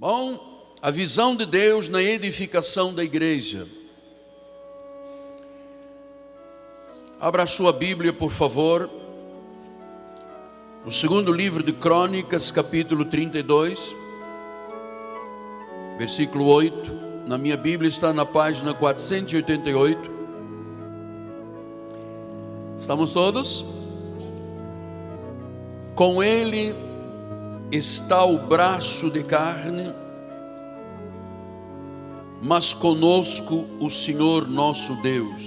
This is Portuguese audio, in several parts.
Bom, a visão de Deus na edificação da igreja. Abra a sua Bíblia, por favor. O segundo livro de Crônicas, capítulo 32, versículo 8. Na minha Bíblia está na página 488. Estamos todos? Com ele está o braço de carne, mas conosco o Senhor nosso Deus,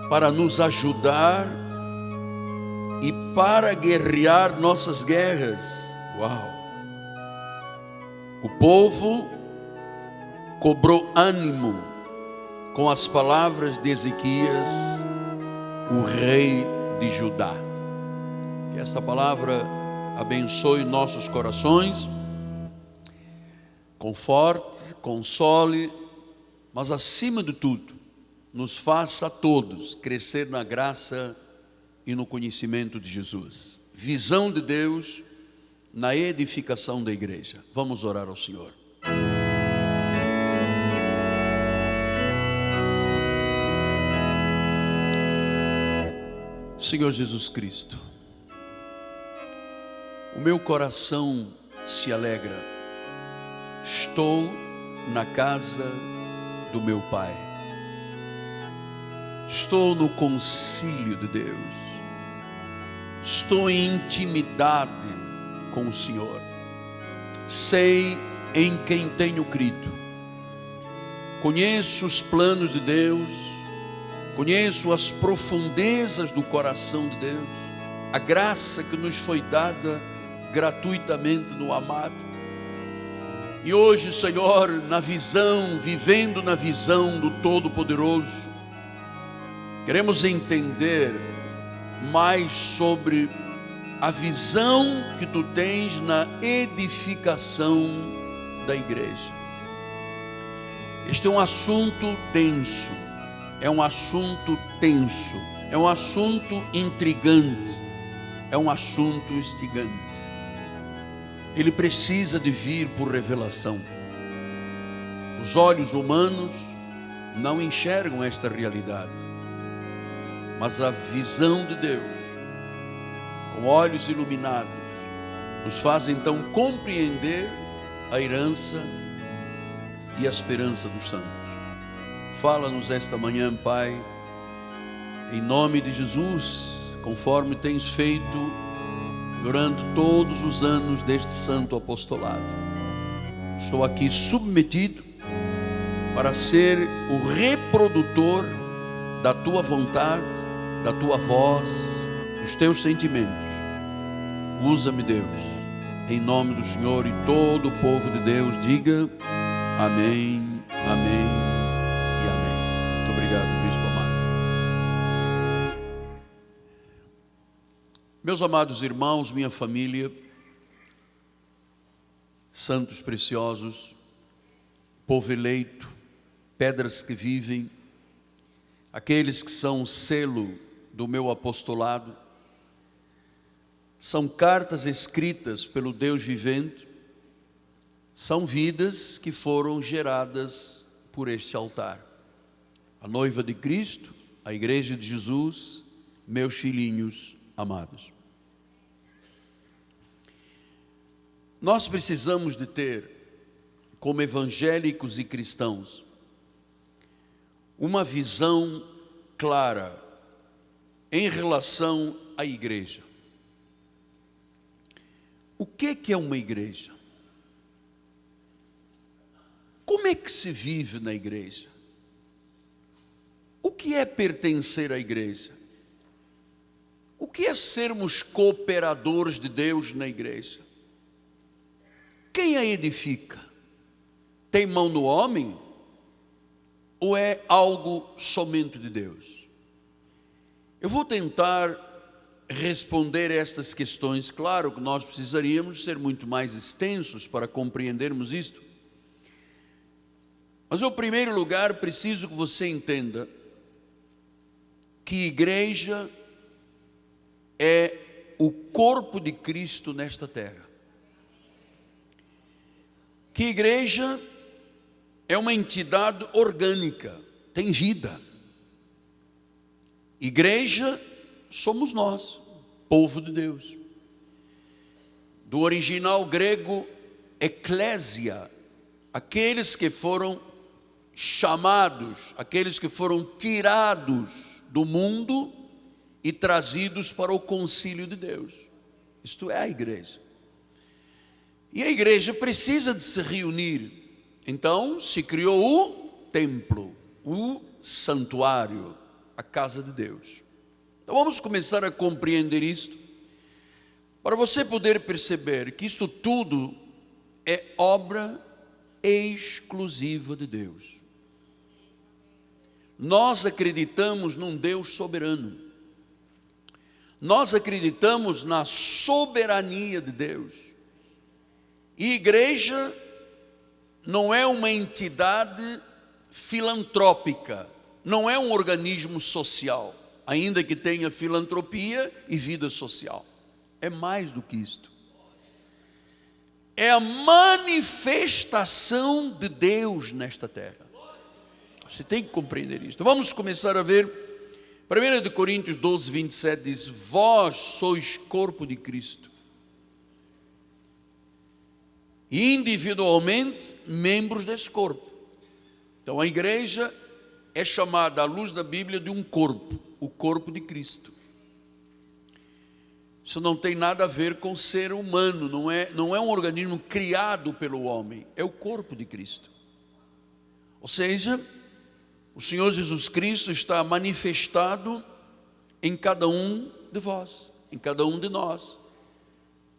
para nos ajudar e para guerrear nossas guerras. Uau! O povo cobrou ânimo com as palavras de Ezequias, o rei de Judá. Que esta palavra abençoe nossos corações, conforte, console, mas acima de tudo, nos faça a todos crescer na graça e no conhecimento de Jesus. Visão de Deus na edificação da igreja. Vamos orar ao Senhor. Senhor Jesus Cristo, o meu coração se alegra. Estou na casa do meu Pai. Estou no concílio de Deus. Estou em intimidade com o Senhor. Sei em quem tenho crido. Conheço os planos de Deus. Conheço as profundezas do coração de Deus. A graça que nos foi dada gratuitamente no amado. E hoje, Senhor, na visão, vivendo na visão do Todo-Poderoso, queremos entender mais sobre a visão que Tu tens na edificação da igreja. Este é um assunto denso, é um assunto tenso, é um assunto intrigante, é um assunto instigante. Ele precisa de vir por revelação. Os olhos humanos não enxergam esta realidade, mas a visão de Deus, com olhos iluminados, nos faz então compreender a herança e a esperança dos santos. Fala-nos esta manhã, Pai, em nome de Jesus, conforme tens feito durante todos os anos deste santo apostolado. Estou aqui submetido para ser o reprodutor da Tua vontade, da Tua voz, dos Teus sentimentos. Usa-me, Deus, em nome do Senhor, e todo o povo de Deus diga amém, amém e amém. Muito obrigado, Bispo amado. Meus amados irmãos, minha família, santos preciosos, povo eleito, pedras que vivem, aqueles que são o selo do meu apostolado, são cartas escritas pelo Deus vivente, são vidas que foram geradas por este altar. A noiva de Cristo, a igreja de Jesus, meus filhinhos amados. Nós precisamos de ter, como evangélicos e cristãos, uma visão clara em relação à igreja. O que é uma igreja? Como é que se vive na igreja? O que é pertencer à igreja? O que é sermos cooperadores de Deus na igreja? Quem a edifica? Tem mão no homem? Ou é algo somente de Deus? Eu vou tentar responder estas questões. Claro que nós precisaríamos ser muito mais extensos para compreendermos isto. Mas eu, em primeiro lugar, preciso que você entenda que igreja é o corpo de Cristo nesta terra. que igreja é uma entidade orgânica, tem vida. Igreja somos nós, povo de Deus. Do original grego, eclésia, aqueles que foram chamados, aqueles que foram tirados do mundo e trazidos para o concílio de Deus. Isto é a igreja. E a igreja precisa de se reunir. Então se criou o templo, o santuário, a casa de Deus. Então vamos começar a compreender isto, para você poder perceber que isto tudo é obra exclusiva de Deus. Nós acreditamos num Deus soberano. Nós acreditamos na soberania de Deus. E igreja não é uma entidade filantrópica, não é um organismo social, ainda que tenha filantropia e vida social. É mais do que isto. É a manifestação de Deus nesta terra. Você tem que compreender isto. Vamos começar a ver. 1 Coríntios 12, 27 diz: vós sois corpo de Cristo, e individualmente membros desse corpo. Então a igreja é chamada à luz da Bíblia de um corpo, o corpo de Cristo. Isso não tem nada a ver com ser humano, não é um organismo criado pelo homem, é o corpo de Cristo. Ou seja, o Senhor Jesus Cristo está manifestado em cada um de vós, em cada um de nós.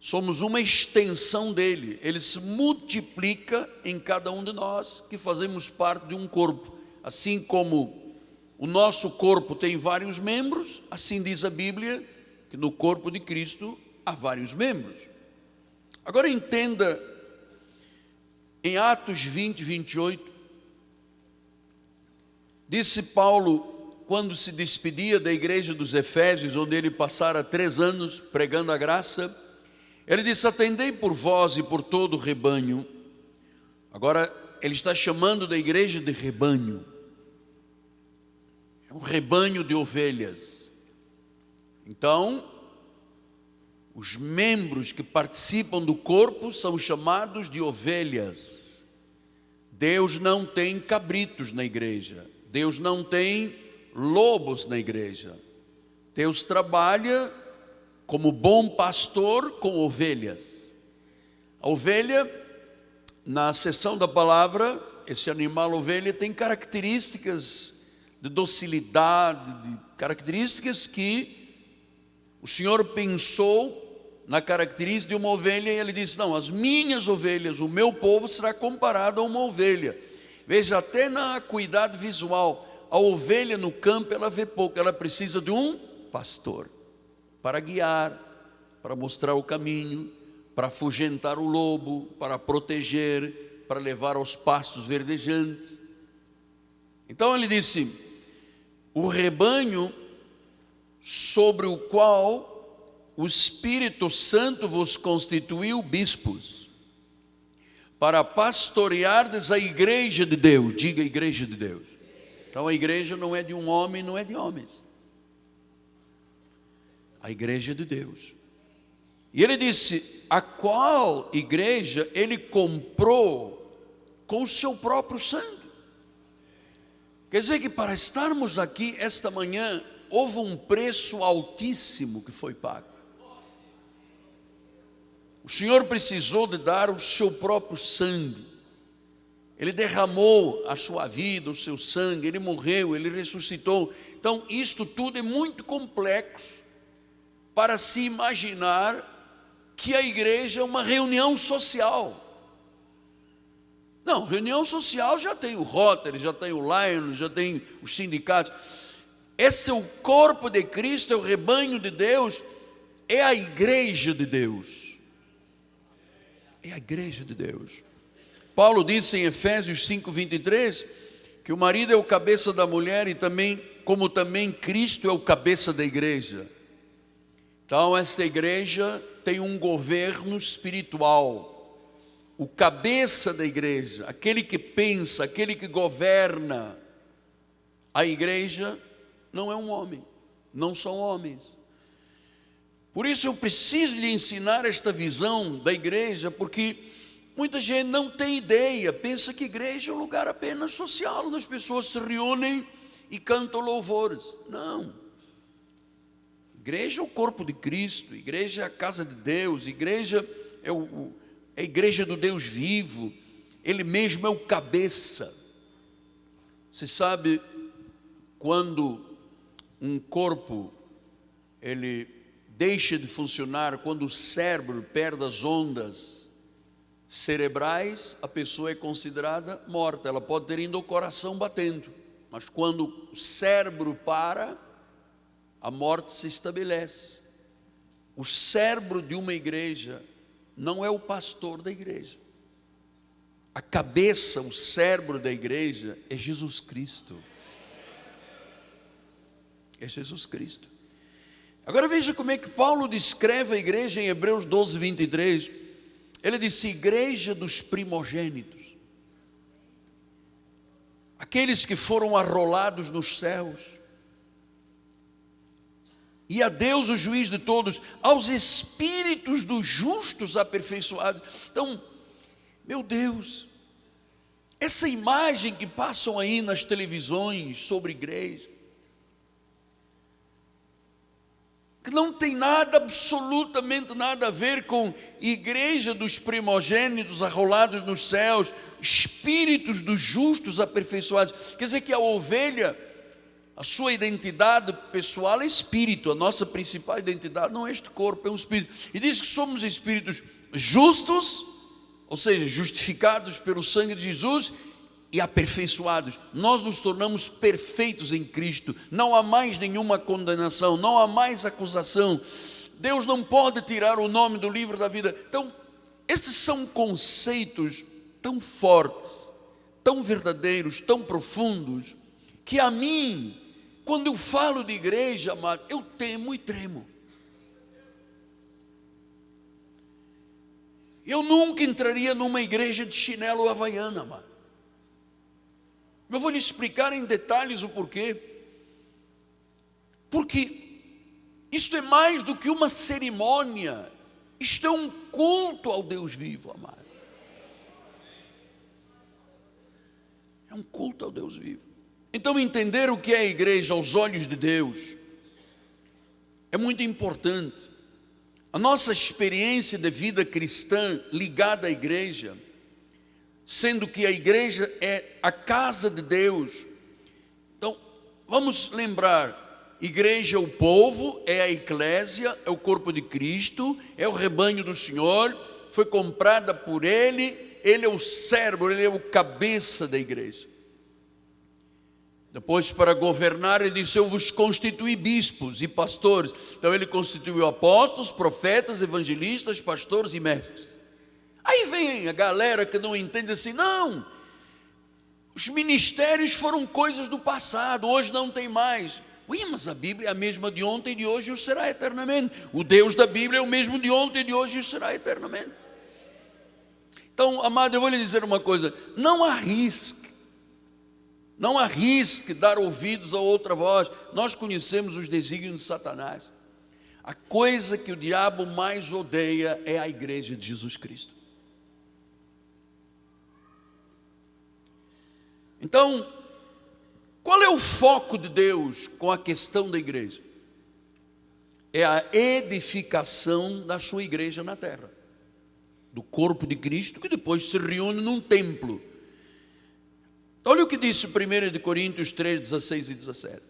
Somos uma extensão dele, ele se multiplica em cada um de nós, que fazemos parte de um corpo. Assim como o nosso corpo tem vários membros, assim diz a Bíblia, que no corpo de Cristo há vários membros. Agora entenda, em Atos 20, 28, disse Paulo, quando se despedia da igreja dos Efésios, onde ele passara 3 anos pregando a graça, ele disse: atendei por vós e por todo o rebanho. Agora ele está chamando da igreja de rebanho. É um rebanho de ovelhas. Então, os membros que participam do corpo são chamados de ovelhas. Deus não tem cabritos na igreja. Deus não tem lobos na igreja. Deus trabalha como bom pastor com ovelhas. A ovelha, na seção da palavra, esse animal ovelha tem características de docilidade, de características que o Senhor pensou na característica de uma ovelha, e ele disse: não, as minhas ovelhas, o meu povo será comparado a uma ovelha. Veja, até na acuidade visual, a ovelha no campo ela vê pouco, ela precisa de um pastor para guiar, para mostrar o caminho, para afugentar o lobo, para proteger, para levar aos pastos verdejantes. Então ele disse: o rebanho sobre o qual o Espírito Santo vos constituiu bispos, para pastoreardes a igreja de Deus. Diga, igreja de Deus. Então a igreja não é de um homem, não é de homens. A igreja de Deus. E ele disse: a qual igreja ele comprou com o seu próprio sangue. Quer dizer que para estarmos aqui esta manhã, houve um preço altíssimo que foi pago. O Senhor precisou de dar o seu próprio sangue. Ele derramou a sua vida, o seu sangue, ele morreu, ele ressuscitou. Então isto tudo é muito complexo para se imaginar que a igreja é uma reunião social. Não, reunião social já tem o Rotary, já tem o Lion, já tem os sindicatos. Esse é o corpo de Cristo, é o rebanho de Deus, é a igreja de Deus. É a igreja de Deus. Paulo disse em Efésios 5:23 que o marido é o cabeça da mulher, e também, como também Cristo é o cabeça da igreja. Então esta igreja tem um governo espiritual. o cabeça da igreja, aquele que pensa, aquele que governa a igreja, não é um homem, não são homens. Por isso eu preciso lhe ensinar esta visão da igreja, porque muita gente não tem ideia, pensa que igreja é um lugar apenas social, onde as pessoas se reúnem e cantam louvores. Não. Igreja é o corpo de Cristo, igreja é a casa de Deus, igreja é a igreja do Deus vivo, Ele mesmo é o cabeça. Você sabe, quando um corpo ele deixa de funcionar, quando o cérebro perde as ondas cerebrais, a pessoa é considerada morta. Ela pode ter ainda o coração batendo, mas quando o cérebro para, a morte se estabelece. O cérebro de uma igreja não é o pastor da igreja. A cabeça, o cérebro da igreja é Jesus Cristo. É Jesus Cristo. Agora veja como é que Paulo descreve a igreja em Hebreus 12, 23. Ele disse: igreja dos primogênitos, aqueles que foram arrolados nos céus, e a Deus o juiz de todos, aos espíritos dos justos aperfeiçoados. Então, meu Deus, essa imagem que passam aí nas televisões sobre igreja, que não tem nada, absolutamente nada a ver com igreja dos primogênitos arrolados nos céus, espíritos dos justos aperfeiçoados. Quer dizer que a ovelha, a sua identidade pessoal é espírito, a nossa principal identidade não é este corpo, é um espírito. E diz que somos espíritos justos, ou seja, justificados pelo sangue de Jesus e aperfeiçoados. Nós nos tornamos perfeitos em Cristo, não há mais nenhuma condenação, não há mais acusação. Deus não pode tirar o nome do livro da vida. Então, esses são conceitos tão fortes, tão verdadeiros, tão profundos, que a mim, quando eu falo de igreja, amado, eu temo e tremo. Eu nunca entraria numa igreja de chinelo havaiana, amado. Eu vou lhe explicar em detalhes o porquê. Porque isto é mais do que uma cerimônia, isto é um culto ao Deus vivo, amado. É um culto ao Deus vivo. Então, entender o que é a igreja aos olhos de Deus é muito importante. A nossa experiência de vida cristã ligada à igreja, sendo que a igreja é a casa de Deus. Então, vamos lembrar, igreja é o povo, é a eclésia, é o corpo de Cristo, é o rebanho do Senhor, foi comprada por Ele, Ele é o cérebro, Ele é o cabeça da igreja. Depois, para governar, Ele disse: eu vos constituí bispos e pastores. Então Ele constituiu apóstolos, profetas, evangelistas, pastores e mestres. Aí vem a galera que não entende assim: não, os ministérios foram coisas do passado, hoje não tem mais. Ui, mas a Bíblia é a mesma de ontem, de hoje e o será eternamente. O Deus da Bíblia é o mesmo de ontem, de hoje e o será eternamente. Então, amado, eu vou lhe dizer uma coisa: não arrisque dar ouvidos a outra voz. Nós conhecemos os desígnios de Satanás. A coisa que o diabo mais odeia é a igreja de Jesus Cristo. Então, qual é o foco de Deus com a questão da igreja? É a edificação da sua igreja na terra, do corpo de Cristo, que depois se reúne num templo. Olha o que disse 1 Coríntios 3, 16 e 17.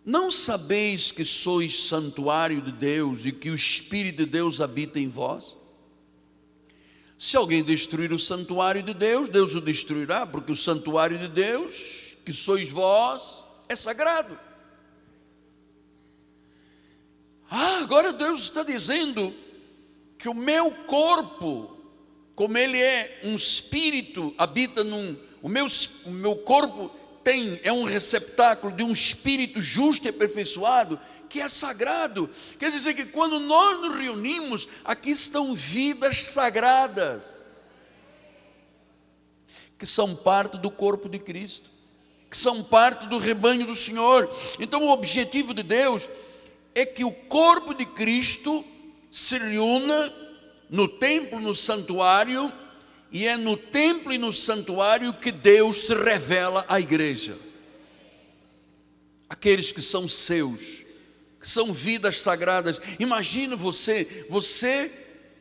Não sabeis que sois santuário de Deus e que o Espírito de Deus habita em vós? Se alguém destruir o santuário de Deus, Deus o destruirá, porque o santuário de Deus, que sois vós, é sagrado. Agora Deus está dizendo que o meu corpo, como ele é um espírito, habita o meu corpo é um receptáculo de um espírito justo e aperfeiçoado, que é sagrado. Quer dizer que quando nós nos reunimos, aqui estão vidas sagradas. que são parte do corpo de Cristo, que são parte do rebanho do Senhor. Então o objetivo de Deus é que o corpo de Cristo se reúna no templo, no santuário, e é no templo e no santuário que Deus se revela à igreja. Aqueles que são seus, que são vidas sagradas. Imagine você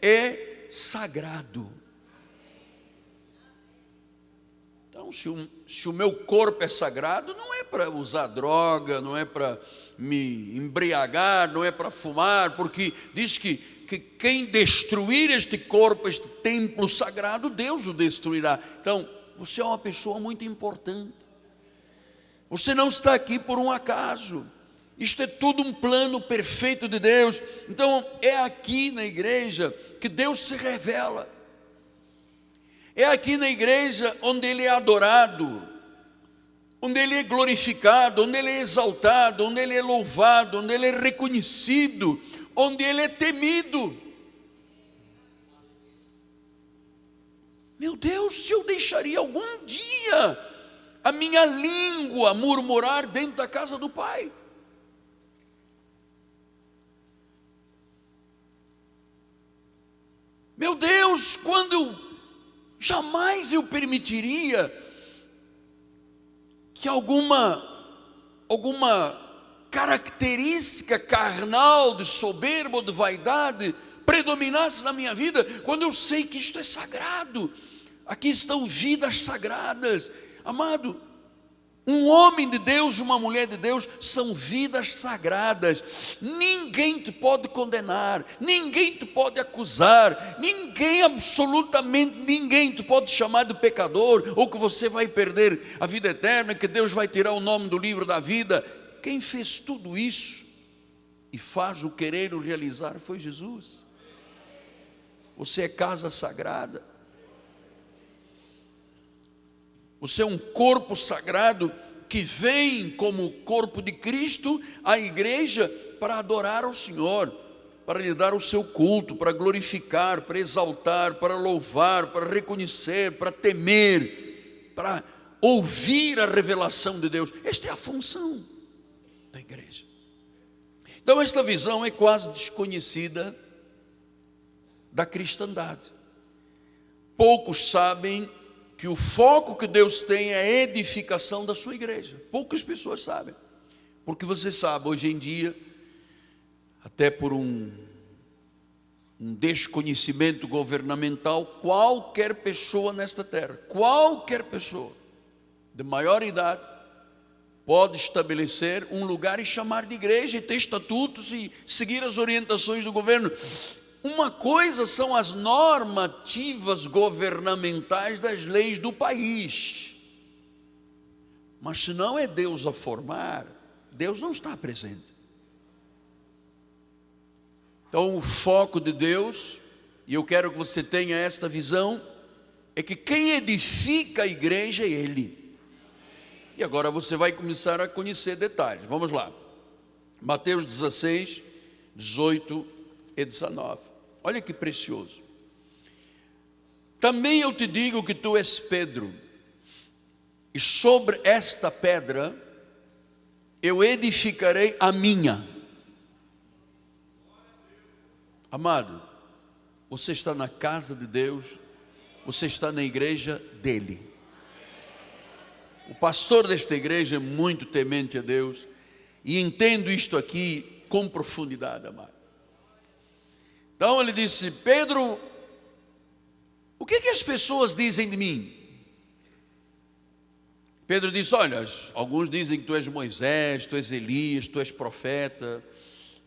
é sagrado. Então, se o meu corpo é sagrado, não é para usar droga, não é para me embriagar, não é para fumar, porque diz que quem destruir este corpo, este templo sagrado, Deus o destruirá. Então, você é uma pessoa muito importante. Você não está aqui por um acaso. Isto é tudo um plano perfeito de Deus. Então, é aqui na igreja que Deus se revela. É aqui na igreja onde Ele é adorado, onde Ele é glorificado, onde Ele é exaltado, onde Ele é louvado, onde Ele é reconhecido, onde Ele é temido. Meu Deus, se eu deixaria algum dia a minha língua murmurar dentro da casa do Pai. Meu Deus, jamais eu permitiria que alguma característica carnal, de soberba ou de vaidade predominasse na minha vida, quando eu sei que isto é sagrado. Aqui estão vidas sagradas. Amado, um homem de Deus, uma mulher de Deus, são vidas sagradas. Ninguém te pode condenar, ninguém te pode acusar, absolutamente ninguém te pode chamar de pecador, ou que você vai perder a vida eterna, que Deus vai tirar o nome do livro da vida. Quem fez tudo isso e faz o querer, o realizar, foi Jesus. Você é casa sagrada. Você é um corpo sagrado que vem como corpo de Cristo à igreja para adorar ao Senhor, para lhe dar o seu culto, para glorificar, para exaltar, para louvar, para reconhecer, para temer, para ouvir a revelação de Deus. Esta é a função da igreja. Então esta visão é quase desconhecida da cristandade. Poucos sabem que o foco que Deus tem é a edificação da sua igreja. Poucas pessoas sabem. Porque você sabe, hoje em dia, até por um desconhecimento governamental, qualquer pessoa nesta terra, qualquer pessoa de maior idade, pode estabelecer um lugar e chamar de igreja, e ter estatutos e seguir as orientações do governo. Uma coisa são as normativas governamentais das leis do país, mas se não é Deus a formar, Deus não está presente. Então o foco de Deus, e eu quero que você tenha esta visão, é que quem edifica a igreja é Ele. E agora você vai começar a conhecer detalhes. Vamos lá. Mateus 16, 18 e 19. Olha que precioso. Também eu te digo que tu és Pedro, e sobre esta pedra eu edificarei a minha. Amado, você está na casa de Deus, você está na igreja dele. O pastor desta igreja é muito temente a Deus, e entendo isto aqui com profundidade, amado. Então ele disse: Pedro, o que as pessoas dizem de mim? Pedro disse: olha, alguns dizem que tu és Moisés, tu és Elias, tu és profeta.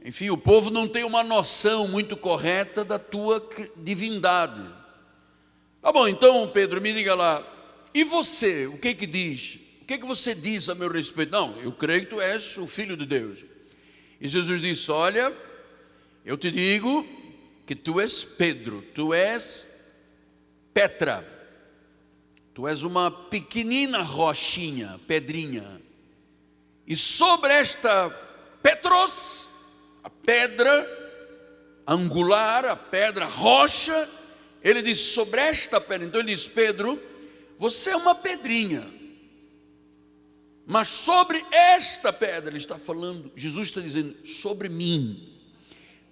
Enfim, o povo não tem uma noção muito correta da tua divindade. Tá bom, então Pedro, me diga lá, e você, o que diz? O que você diz a meu respeito? Não, eu creio que tu és o Filho de Deus. E Jesus disse: olha, eu te digo que tu és Pedro, tu és Petra, tu és uma pequenina rochinha, pedrinha, e sobre esta Petros, a pedra angular, a pedra rocha, ele diz: sobre esta pedra. Então ele diz: Pedro, você é uma pedrinha, mas sobre esta pedra, ele está falando, Jesus está dizendo, sobre mim,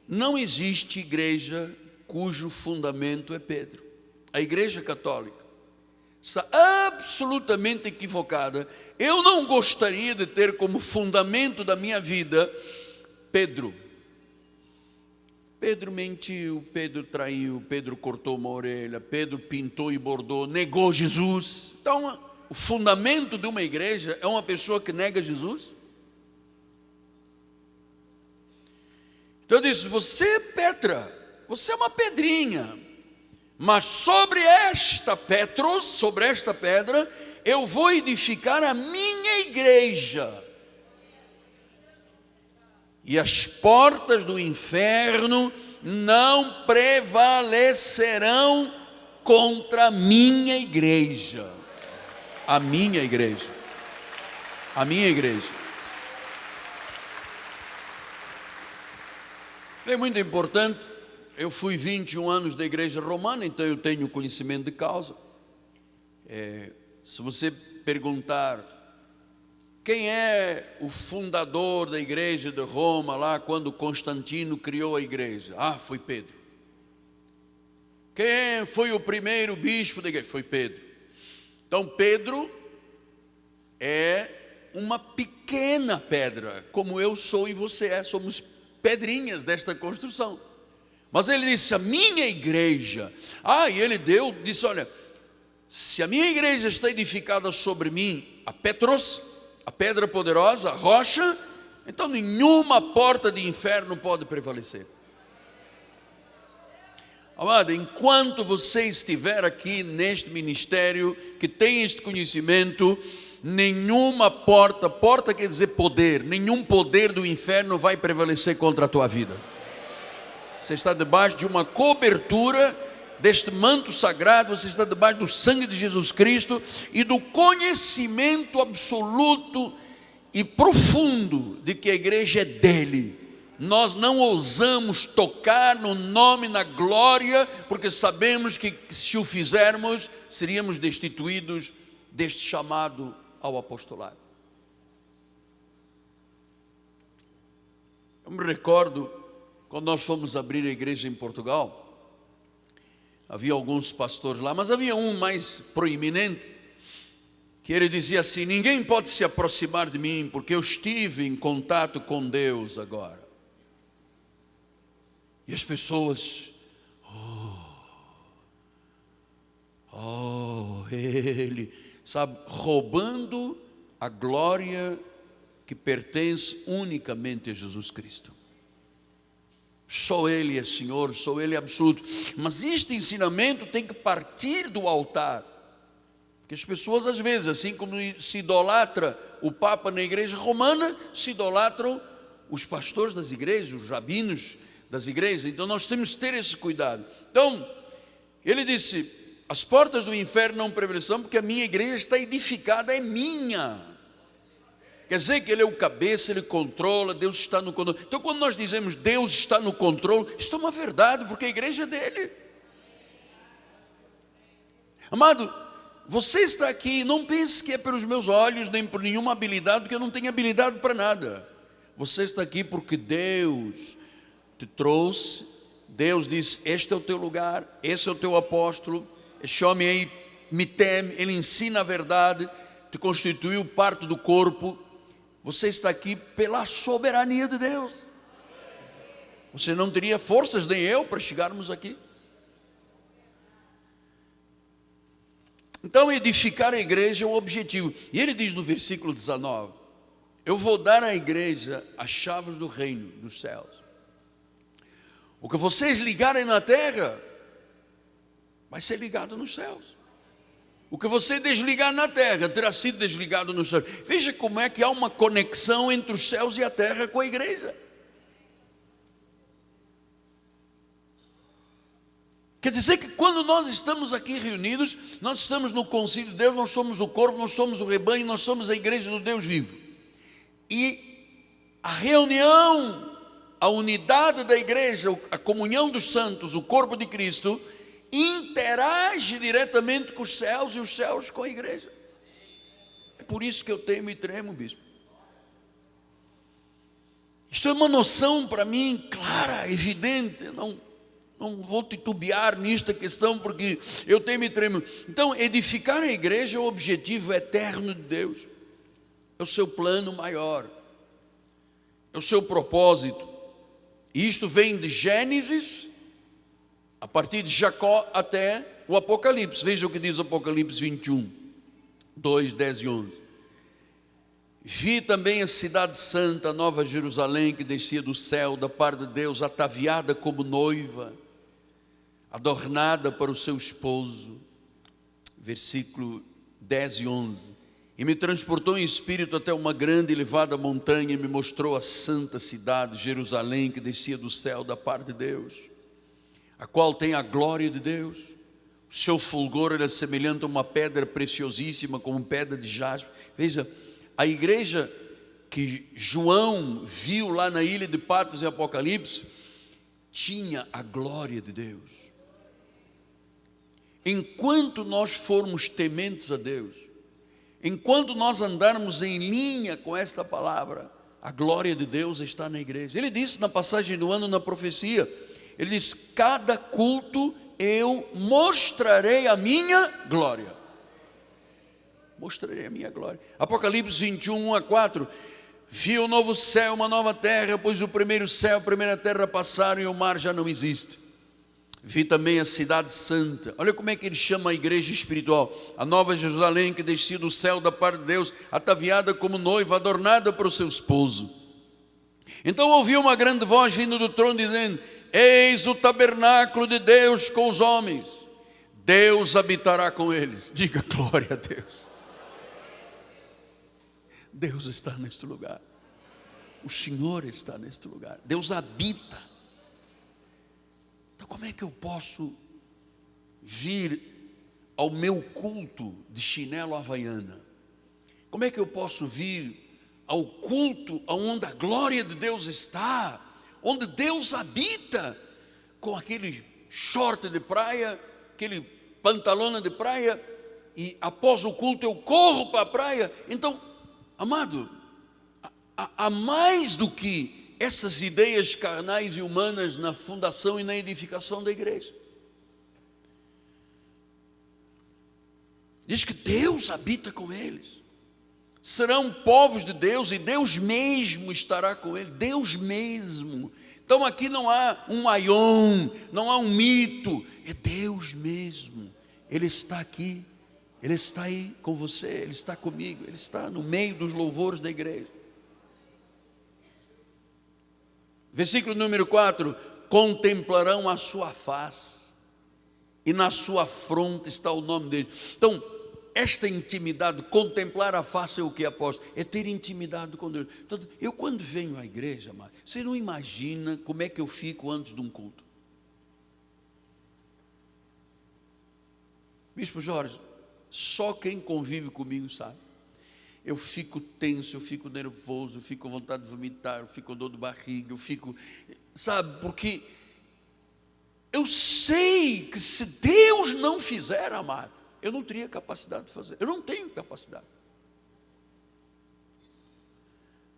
não existe igreja cujo fundamento é Pedro. A igreja católica está absolutamente equivocada. Eu não gostaria de ter como fundamento da minha vida Pedro. Pedro mentiu, Pedro traiu, Pedro cortou uma orelha, Pedro pintou e bordou, negou Jesus. Então, o fundamento de uma igreja é uma pessoa que nega Jesus? Então eu disse, você é Petra, você é uma pedrinha, mas sobre esta Petros, sobre esta pedra, eu vou edificar a minha igreja. E as portas do inferno não prevalecerão contra a minha igreja. A minha igreja. A minha igreja. É muito importante. Eu fui 21 anos da igreja romana, então eu tenho conhecimento de causa. Se você perguntar quem é o fundador da igreja de Roma, lá quando Constantino criou a igreja? Foi Pedro. Quem foi o primeiro bispo da igreja? Foi Pedro. Então Pedro é uma pequena pedra, como eu sou e você é, somos pedrinhas desta construção. Mas ele disse, a minha igreja, e ele disse, olha, se a minha igreja está edificada sobre mim, a Petros, a pedra poderosa, a rocha, então nenhuma porta de inferno pode prevalecer. Amado, enquanto você estiver aqui neste ministério, que tem este conhecimento, nenhuma porta quer dizer poder, nenhum poder do inferno vai prevalecer contra a tua vida. Você está debaixo de uma cobertura deste manto sagrado, você está debaixo do sangue de Jesus Cristo e do conhecimento absoluto e profundo de que a igreja é dele. Nós não ousamos tocar no nome, na glória, porque sabemos que se o fizermos, seríamos destituídos deste chamado ao apostolado. Eu me recordo, quando nós fomos abrir a igreja em Portugal, havia alguns pastores lá, mas havia um mais proeminente, que ele dizia assim, ninguém pode se aproximar de mim, porque eu estive em contato com Deus agora. E as pessoas, ele, sabe, roubando a glória que pertence unicamente a Jesus Cristo. Só Ele é Senhor, só Ele é absoluto. Mas este ensinamento tem que partir do altar. Porque as pessoas às vezes, assim como se idolatra o Papa na igreja romana, se idolatram os pastores das igrejas, os rabinos das igrejas. Então nós temos que ter esse cuidado. Então, ele disse, as portas do inferno não prevalecerão, porque a minha igreja está edificada, é minha. Quer dizer que ele é o cabeça, ele controla, Deus está no controle. Então quando nós dizemos Deus está no controle, isso é uma verdade, porque a igreja é dele. Amado, você está aqui, não pense que é pelos meus olhos, nem por nenhuma habilidade, porque eu não tenho habilidade para nada. Você está aqui porque Deus te trouxe, Deus disse, este é o teu lugar, esse é o teu apóstolo, este homem aí me teme, ele ensina a verdade, te constituiu parte do corpo. Você está aqui pela soberania de Deus. Você não teria forças, nem eu, para chegarmos aqui. Então edificar a igreja é o objetivo. E ele diz no versículo 19, eu vou dar à igreja as chaves do reino dos céus. O que vocês ligarem na terra, vai ser ligado nos céus. O que você desligar na terra, terá sido desligado nos céus. Veja como é que há uma conexão entre os céus e a terra com a igreja. Quer dizer que quando nós estamos aqui reunidos, nós estamos no concílio de Deus, nós somos o corpo, nós somos o rebanho, nós somos a igreja do Deus vivo. E a reunião, a unidade da igreja, a comunhão dos santos, o corpo de Cristo, interage diretamente com os céus e os céus com a igreja. É por isso que eu temo e tremo, bispo. Isto é uma noção para mim clara, evidente. Não vou titubear nesta questão, porque eu temo e tremo. Então, edificar a igreja é o objetivo eterno de Deus. É o seu plano maior. É o seu propósito. E isto vem de Gênesis, a partir de Jacó até o Apocalipse. Veja o que diz o Apocalipse 21, 2, 10 e 11. Vi também a cidade santa, a Nova Jerusalém, que descia do céu, da parte de Deus, ataviada como noiva, adornada para o seu esposo. Versículo 10 e 11. E me transportou em espírito até uma grande e elevada montanha, e me mostrou a santa cidade, Jerusalém, que descia do céu da parte de Deus, a qual tem a glória de Deus. O seu fulgor era semelhante a uma pedra preciosíssima, como pedra de jaspe. Veja, a igreja que João viu lá na ilha de Patmos em Apocalipse, tinha a glória de Deus. Enquanto nós formos tementes a Deus, enquanto nós andarmos em linha com esta palavra, a glória de Deus está na igreja. Ele disse na passagem do ano, na profecia, ele diz: cada culto eu mostrarei a minha glória. Mostrarei a minha glória. Apocalipse 21, 1 a 4. Vi um novo céu, uma nova terra, pois o primeiro céu, a primeira terra passaram e o mar já não existe. Vi também a cidade santa. Olha como é que ele chama a igreja espiritual: a Nova Jerusalém, que descia do céu da parte de Deus, ataviada como noiva, adornada para o seu esposo. Então ouvi uma grande voz vindo do trono, dizendo: eis o tabernáculo de Deus com os homens, Deus habitará com eles. Diga glória a Deus. Deus está neste lugar. O Senhor está neste lugar. Deus habita. Então, como é que eu posso vir ao meu culto de chinelo havaiana? Como é que eu posso vir ao culto onde a glória de Deus está, onde Deus habita, com aquele short de praia, aquele pantalona de praia, e após o culto eu corro para a praia? Então, amado, há mais do que essas ideias carnais e humanas na fundação e na edificação da igreja. Diz que Deus habita com eles. Serão povos de Deus e Deus mesmo estará com eles. Deus mesmo. Então aqui não há um aion, não há um mito. É Deus mesmo. Ele está aqui. Ele está aí com você. Ele está comigo. Ele está no meio dos louvores da igreja. Versículo número 4: contemplarão a sua face, e na sua fronte está o nome dele. Então, esta intimidade, contemplar a face é o que, apóstolo? É ter intimidade com Deus. Então, eu quando venho à igreja, você não imagina como é que eu fico antes de um culto. Bispo Jorge, só quem convive comigo sabe. Eu fico tenso, eu fico nervoso, eu fico com vontade de vomitar, eu fico com dor de barriga, eu fico, sabe, porque eu sei que se Deus não fizer, amado, eu não teria capacidade de fazer. Eu não tenho capacidade.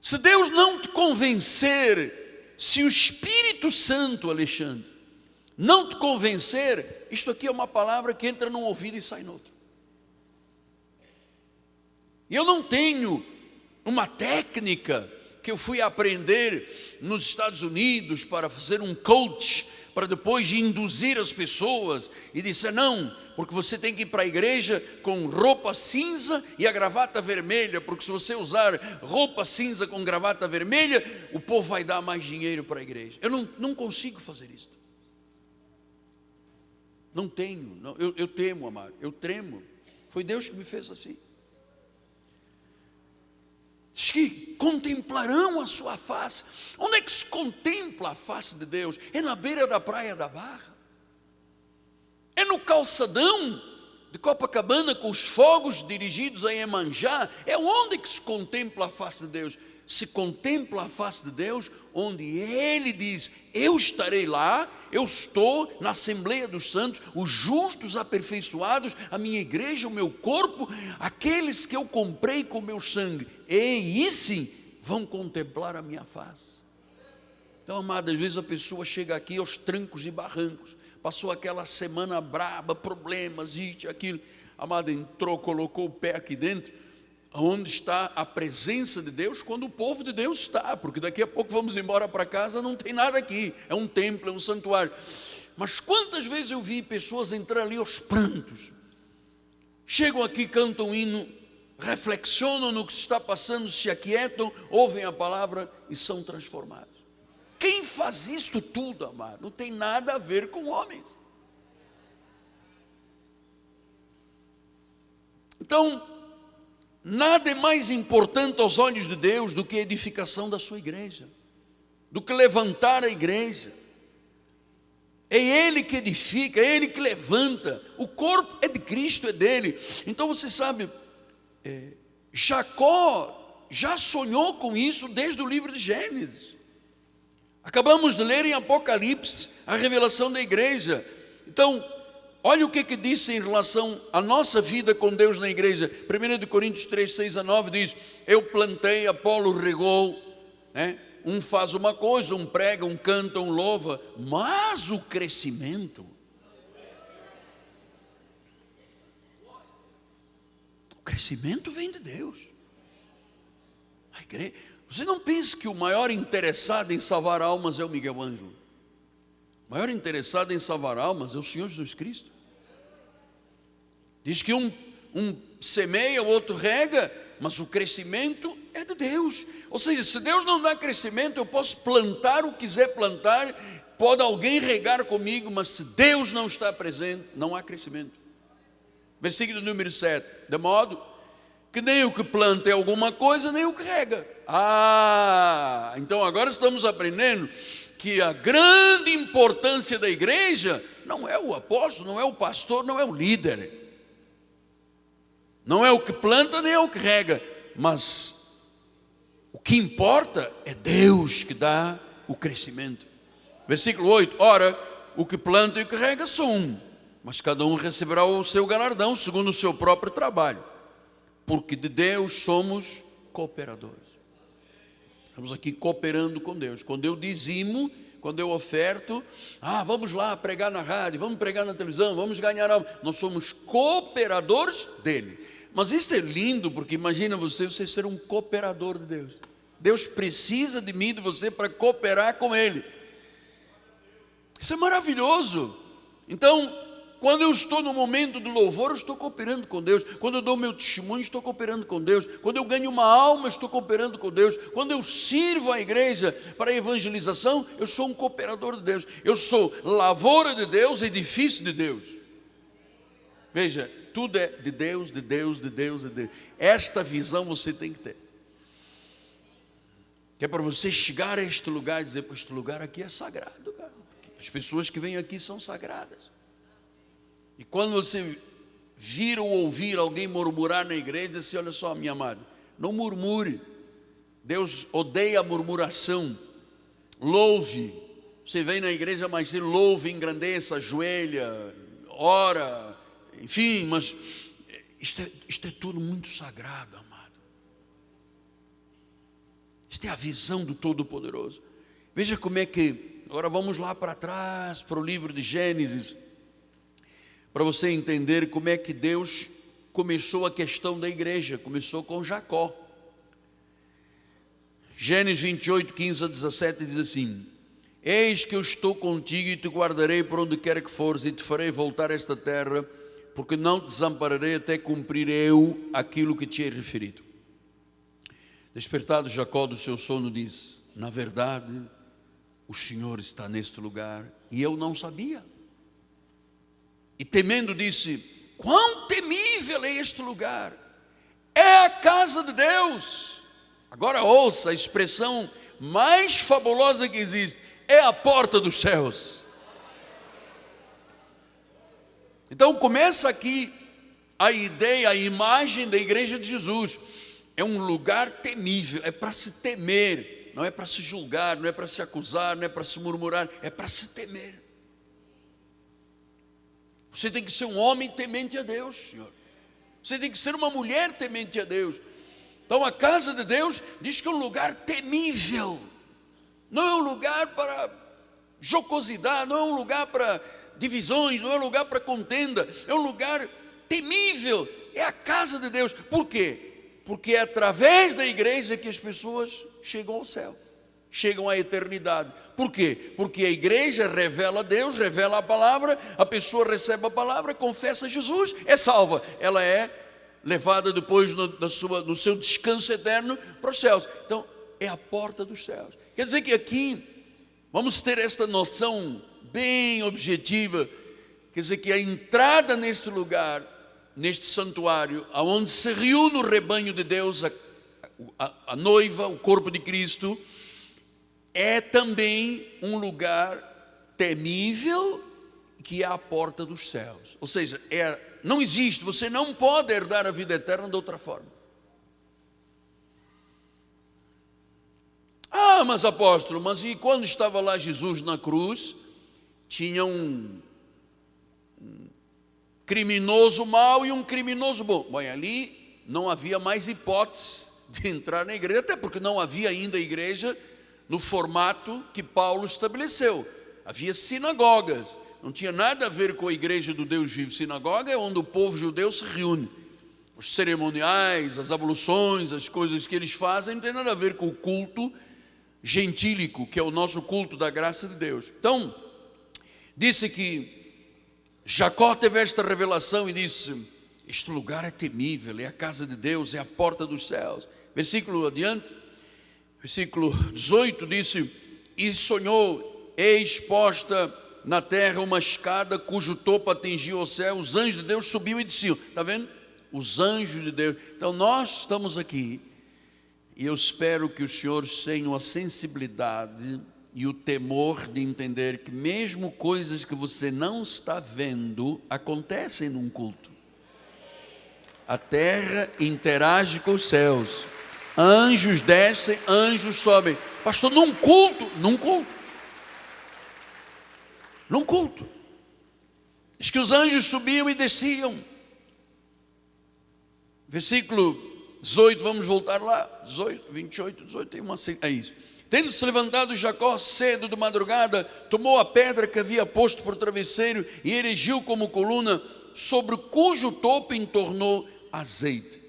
Se Deus não te convencer, se o Espírito Santo, Alexandre, não te convencer, isto aqui é uma palavra que entra num ouvido e sai no outro. Eu não tenho uma técnica que eu fui aprender nos Estados Unidos para fazer um coach, para depois induzir as pessoas e dizer: não, porque você tem que ir para a igreja com roupa cinza e a gravata vermelha, porque se você usar roupa cinza com gravata vermelha, o povo vai dar mais dinheiro para a igreja. Eu não consigo fazer isso. Não tenho, não, eu temo, amado, eu tremo. Foi Deus que me fez assim. Diz que contemplarão a sua face. Onde é que se contempla a face de Deus? É na beira da praia da Barra? É no calçadão de Copacabana com os fogos dirigidos a Iemanjá? É onde que se contempla a face de Deus? se contempla a face de Deus, onde Ele diz: eu estarei lá, eu estou na Assembleia dos Santos, os justos aperfeiçoados, a minha igreja, o meu corpo, aqueles que eu comprei com o meu sangue, e sim vão contemplar a minha face. Então, amado, às vezes a pessoa chega aqui aos trancos e barrancos, passou aquela semana braba, problemas, isso, aquilo, amado, entrou, colocou o pé aqui dentro, onde está a presença de Deus, quando o povo de Deus está, porque daqui a pouco vamos embora para casa, não tem nada aqui, é um templo, é um santuário. Mas quantas vezes eu vi pessoas entrar ali aos prantos, chegam aqui, cantam um hino, reflexionam no que se está passando, se aquietam, ouvem a palavra e são transformados. Quem faz isto tudo, amado, não tem nada a ver com homens. Então, nada é mais importante aos olhos de Deus do que a edificação da sua igreja, do que levantar a igreja. É Ele que edifica, é Ele que levanta. O corpo é de Cristo, é dele. Então você sabe, Jacó já sonhou com isso desde o livro de Gênesis. Acabamos de ler em Apocalipse a revelação da igreja. Então, olha o que disse em relação à nossa vida com Deus na igreja. 1 Coríntios 3, 6 a 9 diz: eu plantei, Apolo regou, né? Um faz uma coisa, um prega, um canta, um louva, mas o crescimento vem de Deus. A igreja, você não pensa que o maior interessado em salvar almas é o Miguel Ângelo? O maior interessado em salvar almas é o Senhor Jesus Cristo. Diz que um semeia, o outro rega, mas o crescimento é de Deus. Ou seja, se Deus não dá crescimento, eu posso plantar o que quiser plantar, pode alguém regar comigo, mas se Deus não está presente, não há crescimento. Versículo número 7, de modo que nem o que planta é alguma coisa, nem o que rega. Então agora estamos aprendendo que a grande importância da igreja não é o apóstolo, não é o pastor, não é o líder, não é o que planta, nem é o que rega, mas o que importa é Deus que dá o crescimento. Versículo 8, ora, o que planta e o que rega são um, mas cada um receberá o seu galardão segundo o seu próprio trabalho, porque de Deus somos cooperadores. Estamos aqui cooperando com Deus. Quando eu dizimo, quando eu oferto, vamos lá pregar na rádio, vamos pregar na televisão, vamos ganhar algo. Nós somos cooperadores dele. Mas isso é lindo, porque imagina você ser um cooperador de Deus. Deus precisa de mim e de você para cooperar com Ele. Isso é maravilhoso. Então, quando eu estou no momento do louvor, eu estou cooperando com Deus. Quando eu dou meu testemunho, estou cooperando com Deus. Quando eu ganho uma alma, estou cooperando com Deus. Quando eu sirvo a igreja para a evangelização, eu sou um cooperador de Deus. Eu sou lavoura de Deus, edifício de Deus. Veja, tudo é de Deus, de Deus, de Deus, de Deus. Esta visão você tem que ter. Que é para você chegar a este lugar e dizer: este lugar aqui é sagrado, cara. As pessoas que vêm aqui são sagradas. E quando você vir ou ouvir alguém murmurar na igreja, diz assim: olha só, minha amada, não murmure. Deus odeia a murmuração. Louve. Você vem na igreja, mas louve, engrandeça, ajoelha, ora, enfim, mas isto é tudo muito sagrado, amado. Isto é a visão do Todo-Poderoso. Veja como é que, agora vamos lá para trás, para o livro de Gênesis, para você entender como é que Deus começou a questão da igreja. Começou com Jacó. Gênesis 28, 15 a 17 diz assim: eis que eu estou contigo e te guardarei por onde quer que fores, e te farei voltar a esta terra, porque não te desampararei até cumprir eu aquilo que te hei referido. Despertado Jacó do seu sono, disse: na verdade, o Senhor está neste lugar, e eu não sabia. E temendo disse: quão temível é este lugar! É a casa de Deus. Agora ouça a expressão mais fabulosa que existe: é a porta dos céus. Então começa aqui a ideia, a imagem da igreja de Jesus. é um lugar temível, é para se temer, não é para se julgar, não é para se acusar, não é para se murmurar, é para se temer. Você tem que ser um homem temente a Deus, Senhor. Você tem que ser uma mulher temente a Deus. Então a casa de Deus diz que é um lugar temível. Não é um lugar para jocosidade, não é um lugar para divisões, não é um lugar para contenda. É um lugar temível. É a casa de Deus. Por quê? Porque é através da igreja que as pessoas chegam ao céu, chegam à eternidade. Por quê? Porque a igreja revela Deus, revela a palavra, a pessoa recebe a palavra, confessa Jesus, é salva. Ela é levada depois no seu descanso eterno para os céus. Então, é a porta dos céus. Quer dizer que aqui, vamos ter esta noção bem objetiva, quer dizer que a entrada neste lugar, neste santuário, aonde se reúne o rebanho de Deus, a noiva, o corpo de Cristo, é também um lugar temível, que é a porta dos céus. Ou seja, não existe, você não pode herdar a vida eterna de outra forma. Ah, mas apóstolo, mas e quando estava lá Jesus na cruz, tinha um criminoso mau e um criminoso bom. Bom, ali não havia mais hipótese de entrar na igreja, até porque não havia ainda igreja no formato que Paulo estabeleceu. Havia sinagogas, não tinha nada a ver com a igreja do Deus vivo. Sinagoga é onde o povo judeu se reúne. Os cerimoniais, as abluções, as coisas que eles fazem, não tem nada a ver com o culto gentílico, que é o nosso culto da graça de Deus. Então, disse que Jacó teve esta revelação e disse: este lugar é temível, é a casa de Deus, é a porta dos céus. Versículo adiante, versículo 18, disse: e sonhou, eis posta na terra uma escada cujo topo atingia o céu, os anjos de Deus subiam e desciam. Está vendo? Os anjos de Deus. Então nós estamos aqui, e eu espero que os senhores tenham a sensibilidade e o temor de entender que mesmo coisas que você não está vendo acontecem num culto. A terra interage com os céus, anjos descem, anjos sobem. Pastor, num culto diz que os anjos subiam e desciam. Versículo 18, vamos voltar lá, 18, 28, 18, tem uma, é isso. Tendo-se levantado Jacó cedo de madrugada, tomou a pedra que havia posto por travesseiro e erigiu como coluna, sobre cujo topo entornou azeite.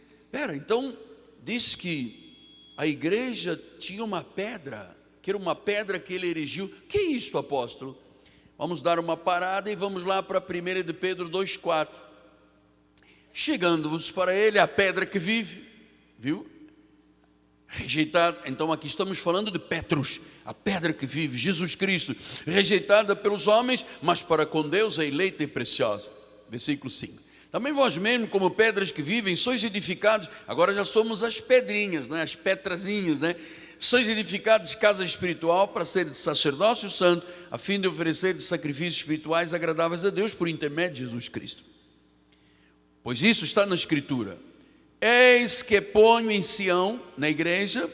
Então diz que a igreja tinha uma pedra, que era uma pedra que ele erigiu. Que é isto, apóstolo? Vamos dar uma parada e vamos lá para 1 de Pedro 2,4. Chegando-vos para ele a pedra que vive, viu? Rejeitada, então aqui estamos falando de Petrus, a pedra que vive, Jesus Cristo, rejeitada pelos homens, mas para com Deus é eleita e preciosa. Versículo 5. Também vós mesmos, como pedras que vivem, sois edificados, agora já somos as pedrinhas, né? As petrazinhas, né? Sois edificados casa espiritual para ser de sacerdócio santo, a fim de oferecer de sacrifícios espirituais agradáveis a Deus por intermédio de Jesus Cristo. Pois isso está na Escritura: eis que ponho em Sião, na igreja,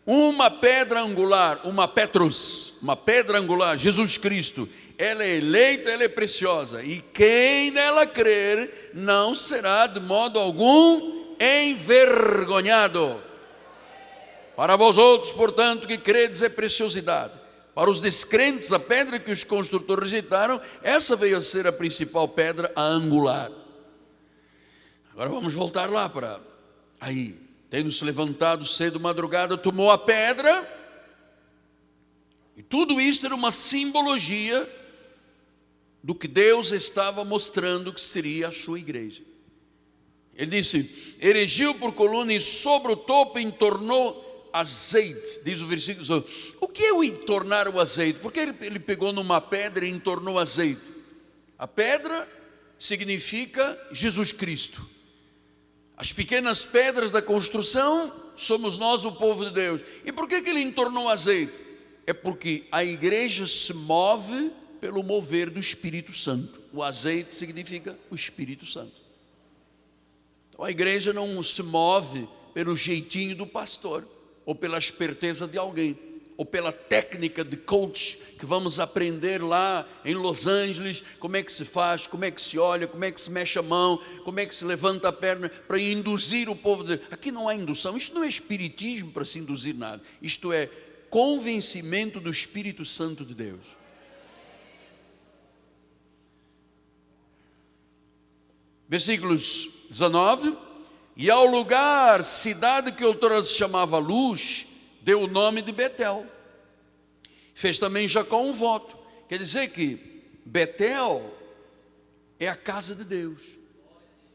uma pedra angular, uma pedra angular, Jesus Cristo. Ela é eleita, ela é preciosa, e quem nela crer não será de modo algum envergonhado. Para vós outros, portanto, que credes é preciosidade. Para os descrentes, a pedra que os construtores rejeitaram, essa veio a ser a principal pedra, a angular. Agora vamos voltar lá para aí. Tendo-se levantado cedo madrugada, tomou a pedra. E tudo isto era uma simbologia do que Deus estava mostrando que seria a sua igreja. Ele disse: erigiu por coluna e sobre o topo entornou azeite. Diz o versículo: o que é o entornar o azeite? Porque ele pegou numa pedra e entornou azeite. A pedra significa Jesus Cristo. As pequenas pedras da construção somos nós, o povo de Deus. E por que ele entornou azeite? É porque a igreja se move pelo mover do Espírito Santo. O azeite significa o Espírito Santo. Então a igreja não se move pelo jeitinho do pastor, ou pela esperteza de alguém, ou pela técnica de coach que vamos aprender lá em Los Angeles, como é que se faz, como é que se olha, como é que se mexe a mão, como é que se levanta a perna, para induzir o povo. Aqui não há indução, isto não é espiritismo para se induzir nada, isto é convencimento do Espírito Santo de Deus. Versículos 19: e ao lugar, cidade que outrora se chamava Luz, deu o nome de Betel. Fez também Jacó um voto. Quer dizer que Betel é a casa de Deus,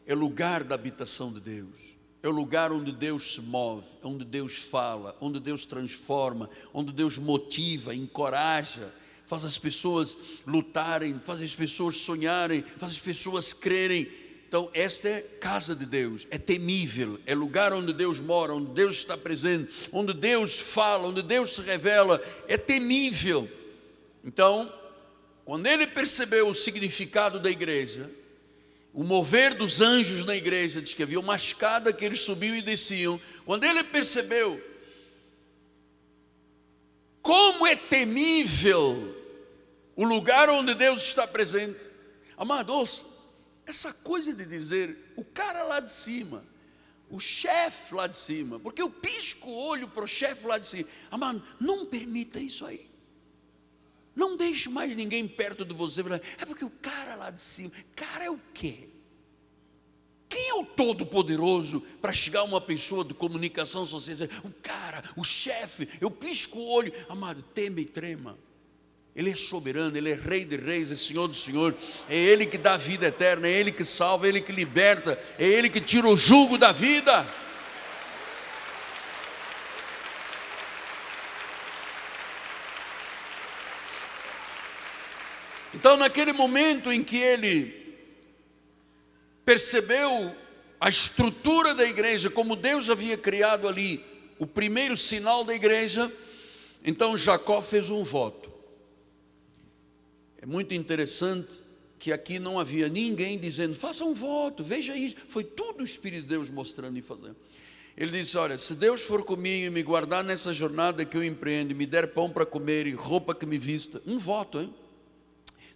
é lugar da habitação de Deus, é o lugar onde Deus se move, onde Deus fala, onde Deus transforma, onde Deus motiva, encoraja, faz as pessoas lutarem, faz as pessoas sonharem, faz as pessoas crerem. Então esta é casa de Deus, é temível, é lugar onde Deus mora, onde Deus está presente, onde Deus fala, onde Deus se revela, é temível. Então, quando ele percebeu o significado da igreja, o mover dos anjos na igreja, diz que havia uma escada que eles subiam e desciam. Quando ele percebeu como é temível o lugar onde Deus está presente, amados, essa coisa de dizer, o cara lá de cima, o chefe lá de cima, porque eu pisco o olho para o chefe lá de cima, amado, não permita isso aí. Não deixe mais ninguém perto de você. É porque o cara lá de cima, cara é o quê? Quem é o todo-poderoso para chegar a uma pessoa de comunicação social e dizer, o cara, o chefe, eu pisco o olho, amado, teme e trema. Ele é soberano, Ele é Rei de reis, é Senhor do Senhor, é Ele que dá a vida eterna, é Ele que salva, é Ele que liberta, é Ele que tira o jugo da vida. Então, naquele momento em que ele percebeu a estrutura da igreja, como Deus havia criado ali, o primeiro sinal da igreja, então Jacó fez um voto. É muito interessante que aqui não havia ninguém dizendo, faça um voto, veja isso. Foi tudo o Espírito de Deus mostrando e fazendo. Ele disse, olha, se Deus for comigo e me guardar nessa jornada que eu empreendo, me der pão para comer e roupa que me vista, um voto, hein?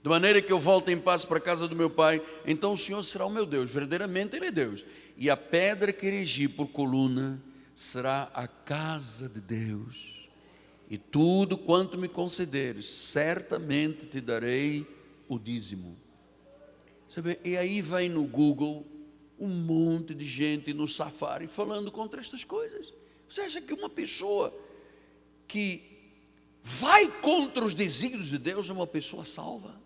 De maneira que eu volte em paz para a casa do meu pai, então o Senhor será o meu Deus, verdadeiramente Ele é Deus. E a pedra que erigi por coluna será a casa de Deus. E tudo quanto me concederes, certamente te darei o dízimo. Você vê, e aí vai no Google um monte de gente no Safari falando contra estas coisas. Você acha que uma pessoa que vai contra os desígnios de Deus é uma pessoa salva?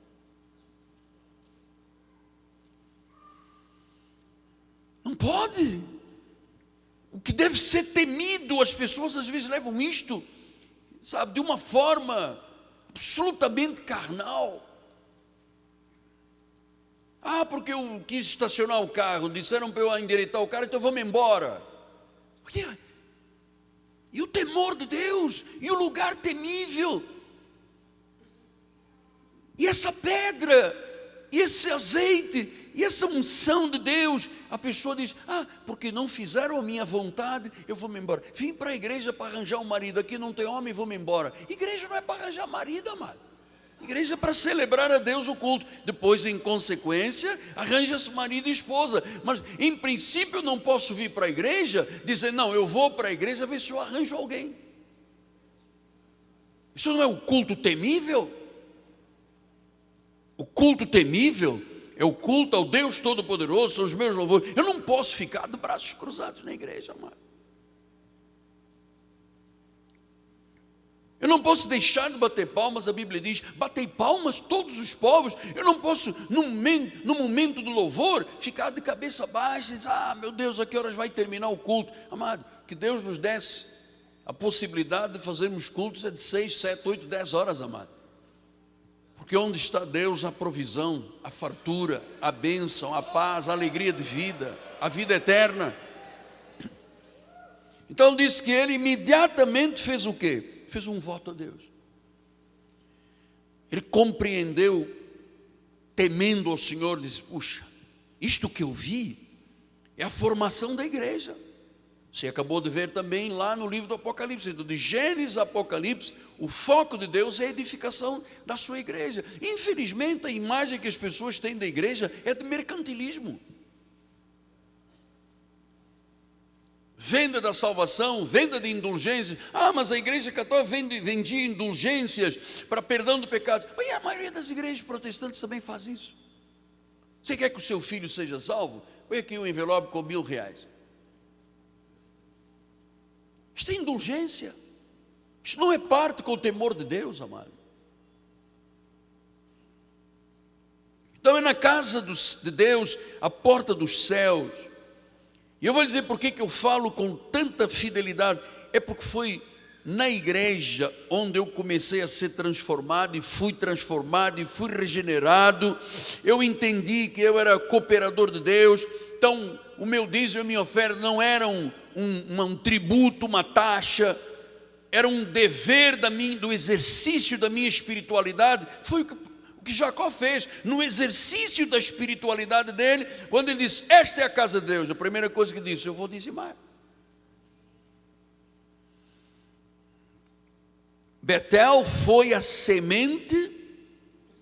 Não pode. O que deve ser temido, as pessoas às vezes levam isto, sabe, de uma forma absolutamente carnal. Ah, porque eu quis estacionar o carro, disseram para eu endireitar o carro, então vamos embora. E o temor de Deus, e o lugar temível, e essa pedra, e esse azeite, e essa unção de Deus. A pessoa diz, porque não fizeram a minha vontade, eu vou-me embora. Vim para a igreja para arranjar um marido, aqui não tem homem, vou-me embora. Igreja não é para arranjar marido, amado. Igreja é para celebrar a Deus o culto. Depois, em consequência, arranja-se marido e esposa. Mas, em princípio, eu não posso vir para a igreja, dizer, não, eu vou para a igreja ver se eu arranjo alguém. Isso não é o culto temível? O culto temível é o culto ao Deus Todo-Poderoso, são os meus louvores. Eu não posso ficar de braços cruzados na igreja, amado. Eu não posso deixar de bater palmas, a Bíblia diz, batei palmas todos os povos. Eu não posso, no momento do louvor, ficar de cabeça baixa e dizer, meu Deus, a que horas vai terminar o culto? Amado, que Deus nos desse a possibilidade de fazermos cultos de 6, 7, 8, 10 horas, amado. Porque onde está Deus, a provisão, a fartura, a bênção, a paz, a alegria de vida, a vida eterna. Então diz que ele imediatamente fez o quê? Fez um voto a Deus. Ele compreendeu, temendo ao Senhor, disse, puxa, isto que eu vi é a formação da igreja. Você acabou de ver também lá no livro do Apocalipse, de Gênesis a Apocalipse, o foco de Deus é a edificação da sua igreja. Infelizmente, a imagem que as pessoas têm da igreja é de mercantilismo. Venda da salvação, venda de indulgências. Mas a igreja católica vendia indulgências para perdão do pecado. Mas a maioria das igrejas protestantes também faz isso. Você quer que o seu filho seja salvo? Põe aqui um envelope com R$1.000. Isto é indulgência. Isto não é parte com o temor de Deus, amado. Então é na casa de Deus, a porta dos céus. E eu vou dizer por que eu falo com tanta fidelidade. É porque foi na igreja onde eu comecei a ser transformado, e fui transformado, e fui regenerado. Eu entendi que eu era cooperador de Deus. Então o meu dízimo e a minha oferta não eram um tributo, uma taxa, era um dever do exercício da minha espiritualidade. Foi o que Jacó fez, no exercício da espiritualidade dele, quando ele disse, esta é a casa de Deus, a primeira coisa que disse, eu vou dizimar. Betel foi a semente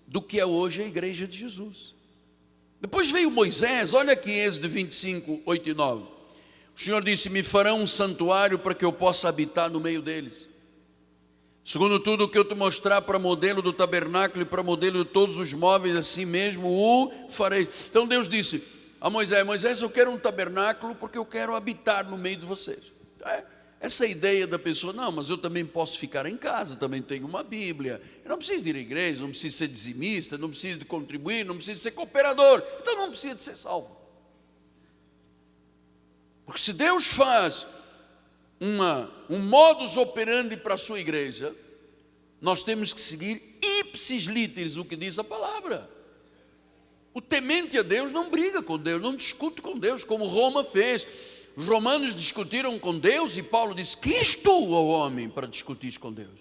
do que é hoje a igreja de Jesus. Depois veio Moisés, olha aqui Êxodo 25, 8 e 9. O Senhor disse, me farão um santuário para que eu possa habitar no meio deles. Segundo tudo o que eu te mostrar para modelo do tabernáculo e para modelo de todos os móveis, assim mesmo o farei. Então Deus disse a Moisés, eu quero um tabernáculo porque eu quero habitar no meio de vocês. Essa ideia da pessoa, não, mas eu também posso ficar em casa, também tenho uma Bíblia, eu não preciso de ir à igreja, não preciso ser dizimista, não preciso de contribuir, não preciso ser cooperador, então não precisa de ser salvo. Porque se Deus faz um modus operandi para a sua igreja, nós temos que seguir ipsis literis o que diz a palavra. O temente a Deus não briga com Deus, não discute com Deus, como Roma fez. Os romanos discutiram com Deus e Paulo disse, que és tu, ó homem, para discutir com Deus?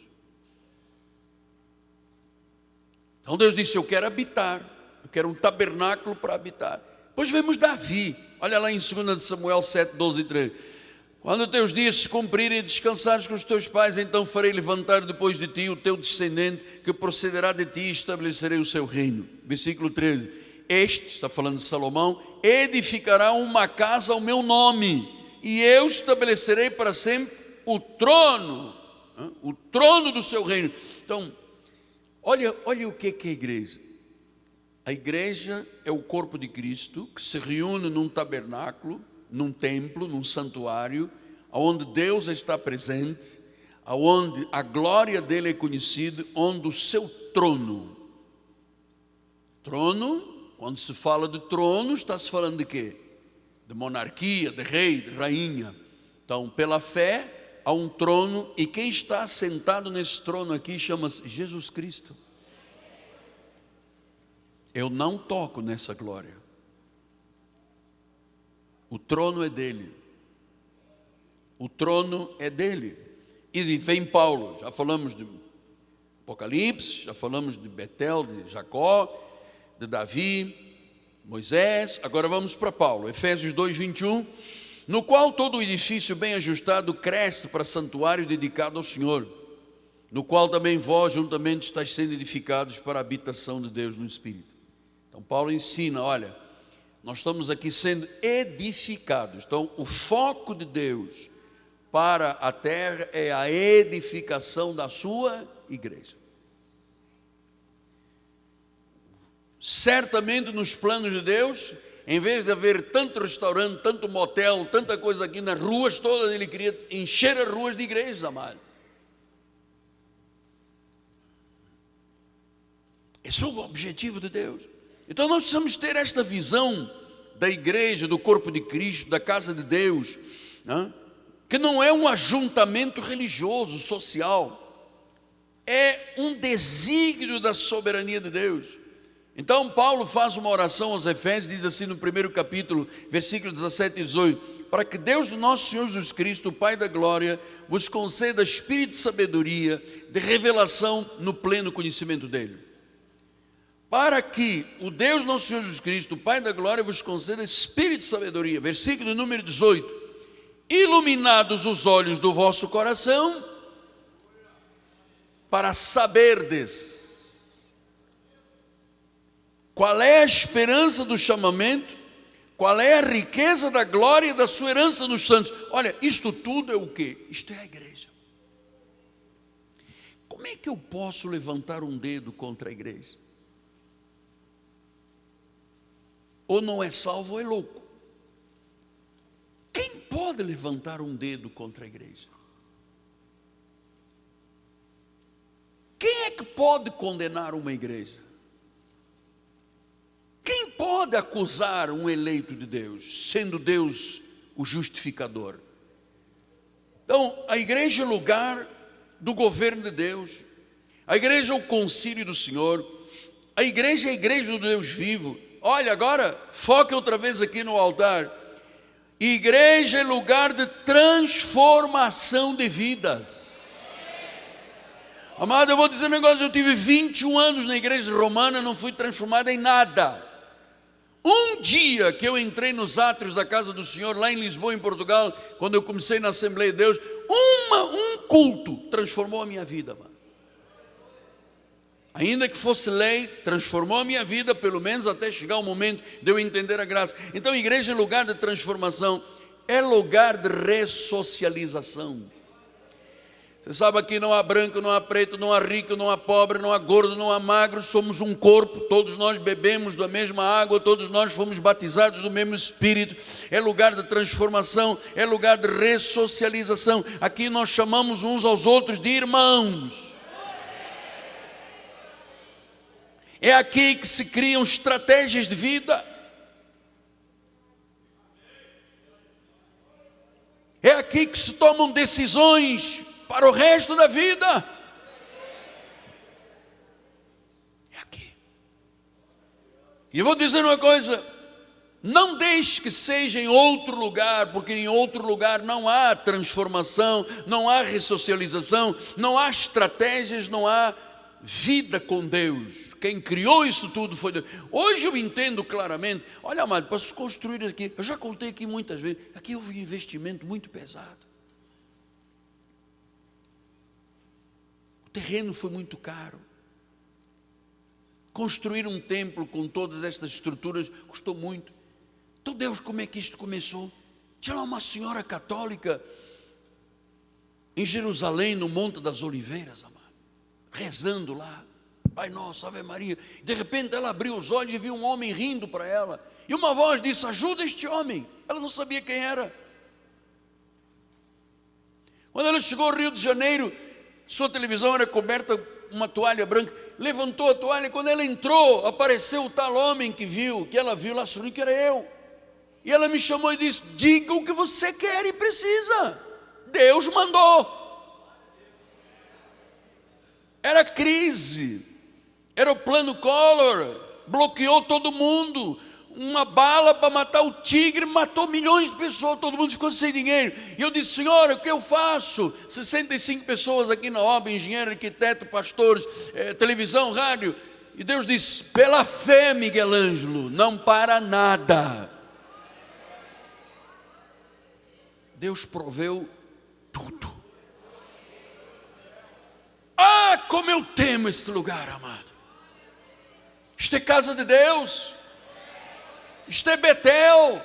Então Deus disse, eu quero habitar, eu quero um tabernáculo para habitar. Depois vemos Davi, olha lá em 2 Samuel 7, 12 e 13. Quando teus dias se cumprirem e descansares com os teus pais, então farei levantar depois de ti o teu descendente, que procederá de ti e estabelecerei o seu reino. Versículo 13. Este, está falando de Salomão, edificará uma casa ao meu nome, e eu estabelecerei para sempre o trono do seu reino. Então, olha o que é a igreja. A igreja é o corpo de Cristo, que se reúne num tabernáculo, num templo, num santuário, onde Deus está presente, onde a glória dele é conhecida, onde o seu trono, quando se fala de trono, está-se falando de quê? De monarquia, de rei, de rainha. Então, pela fé, há um trono, e quem está sentado nesse trono aqui chama-se Jesus Cristo. Eu não toco nessa glória. O trono é dele. O trono é dele. E vem Paulo, já falamos de Apocalipse, já falamos de Betel, de Jacó, de Davi, Moisés. Agora vamos para Paulo, Efésios 2, 21. No qual todo o edifício bem ajustado cresce para santuário dedicado ao Senhor, no qual também vós juntamente estáis sendo edificados para a habitação de Deus no Espírito. Então Paulo ensina, olha, nós estamos aqui sendo edificados. Então o foco de Deus para a terra é a edificação da sua igreja. Certamente nos planos de Deus, em vez de haver tanto restaurante, tanto motel, tanta coisa aqui nas ruas todas, ele queria encher as ruas de igrejas, amado. Esse é o objetivo de Deus. Então nós precisamos ter esta visão da igreja, do corpo de Cristo, da casa de Deus, que não é um ajuntamento religioso, social, é um desígnio da soberania de Deus. Então Paulo faz uma oração aos Efésios, diz assim no primeiro capítulo, versículos 17 e 18, para que Deus do nosso Senhor Jesus Cristo, o Pai da glória, vos conceda espírito de sabedoria, de revelação no pleno conhecimento dele. Para que o Deus nosso Senhor Jesus Cristo, o Pai da glória, vos conceda espírito de sabedoria. Versículo número 18. iluminados os olhos do vosso coração, para saberdes qual é a esperança do chamamento, qual é a riqueza da glória e da sua herança nos santos. Olha, isto tudo é o quê? Isto é a igreja. Como é que eu posso levantar um dedo contra a igreja? Ou não é salvo ou é louco. Quem pode levantar um dedo contra a igreja? Quem é que pode condenar uma igreja? Quem pode acusar um eleito de Deus, sendo Deus o justificador? Então, a igreja é lugar do governo de Deus, a igreja é o concílio do Senhor, a igreja é a igreja do Deus vivo. Olha, agora, foque outra vez aqui no altar. Igreja é lugar de transformação de vidas. Amado, eu vou dizer um negócio, eu tive 21 anos na igreja romana, não fui transformado em nada. Um dia que eu entrei nos átrios da casa do Senhor, lá em Lisboa, em Portugal, quando eu comecei na Assembleia de Deus, um culto transformou a minha vida, mano. Ainda que fosse lei, transformou a minha vida, pelo menos até chegar o momento de eu entender a graça. Então, igreja é lugar de transformação, é lugar de ressocialização. Você sabe, aqui não há branco, não há preto, não há rico, não há pobre, não há gordo, não há magro, somos um corpo, todos nós bebemos da mesma água, todos nós fomos batizados do mesmo Espírito. É lugar de transformação, é lugar de ressocialização. Aqui nós chamamos uns aos outros de irmãos. É aqui que se criam estratégias de vida. É aqui que se tomam decisões para o resto da vida. É aqui. E eu vou dizer uma coisa: não deixe que seja em outro lugar, porque em outro lugar não há transformação, não há ressocialização, não há estratégias, não há vida com Deus. Quem criou isso tudo foi Deus. Hoje eu entendo claramente. Olha, amado, para se construir aqui, eu já contei aqui muitas vezes, aqui houve um investimento muito pesado. O terreno foi muito caro. Construir um templo com todas estas estruturas custou muito. Então, Deus, como é que isto começou? Tinha lá uma senhora católica em Jerusalém, no Monte das Oliveiras, amado, rezando lá, Pai Nosso, Ave Maria. De repente ela abriu os olhos e viu um homem rindo para ela. E uma voz disse: ajuda este homem. Ela não sabia quem era. Quando ela chegou ao Rio de Janeiro, sua televisão era coberta com uma toalha branca. Levantou a toalha, quando ela entrou, apareceu o tal homem que ela viu lá sorrindo, que era eu. E ela me chamou e disse: diga o que você quer e precisa. Deus mandou. Era crise, era o plano Collor, bloqueou todo mundo, uma bala para matar o tigre, matou milhões de pessoas, todo mundo ficou sem dinheiro. E eu disse: Senhor, o que eu faço? 65 pessoas aqui na obra, engenheiro, arquiteto, pastores, televisão, rádio. E Deus disse: pela fé, Miguel Ângelo, não para nada. Deus proveu tudo. Ah, como eu temo este lugar, amado. Isto é casa de Deus. Isto é Betel.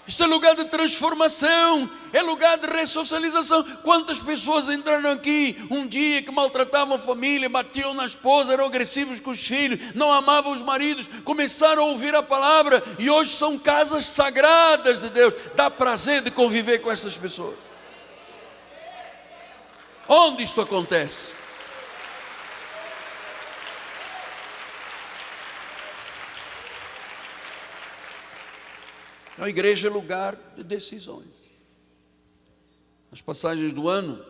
Isto é lugar de transformação. É lugar de ressocialização. Quantas pessoas entraram aqui um dia que maltratavam a família, batiam na esposa, eram agressivos com os filhos, não amavam os maridos, começaram a ouvir a palavra e hoje são casas sagradas de Deus. Dá prazer de conviver com essas pessoas. Onde isto acontece? A igreja é lugar de decisões. Nas passagens do ano,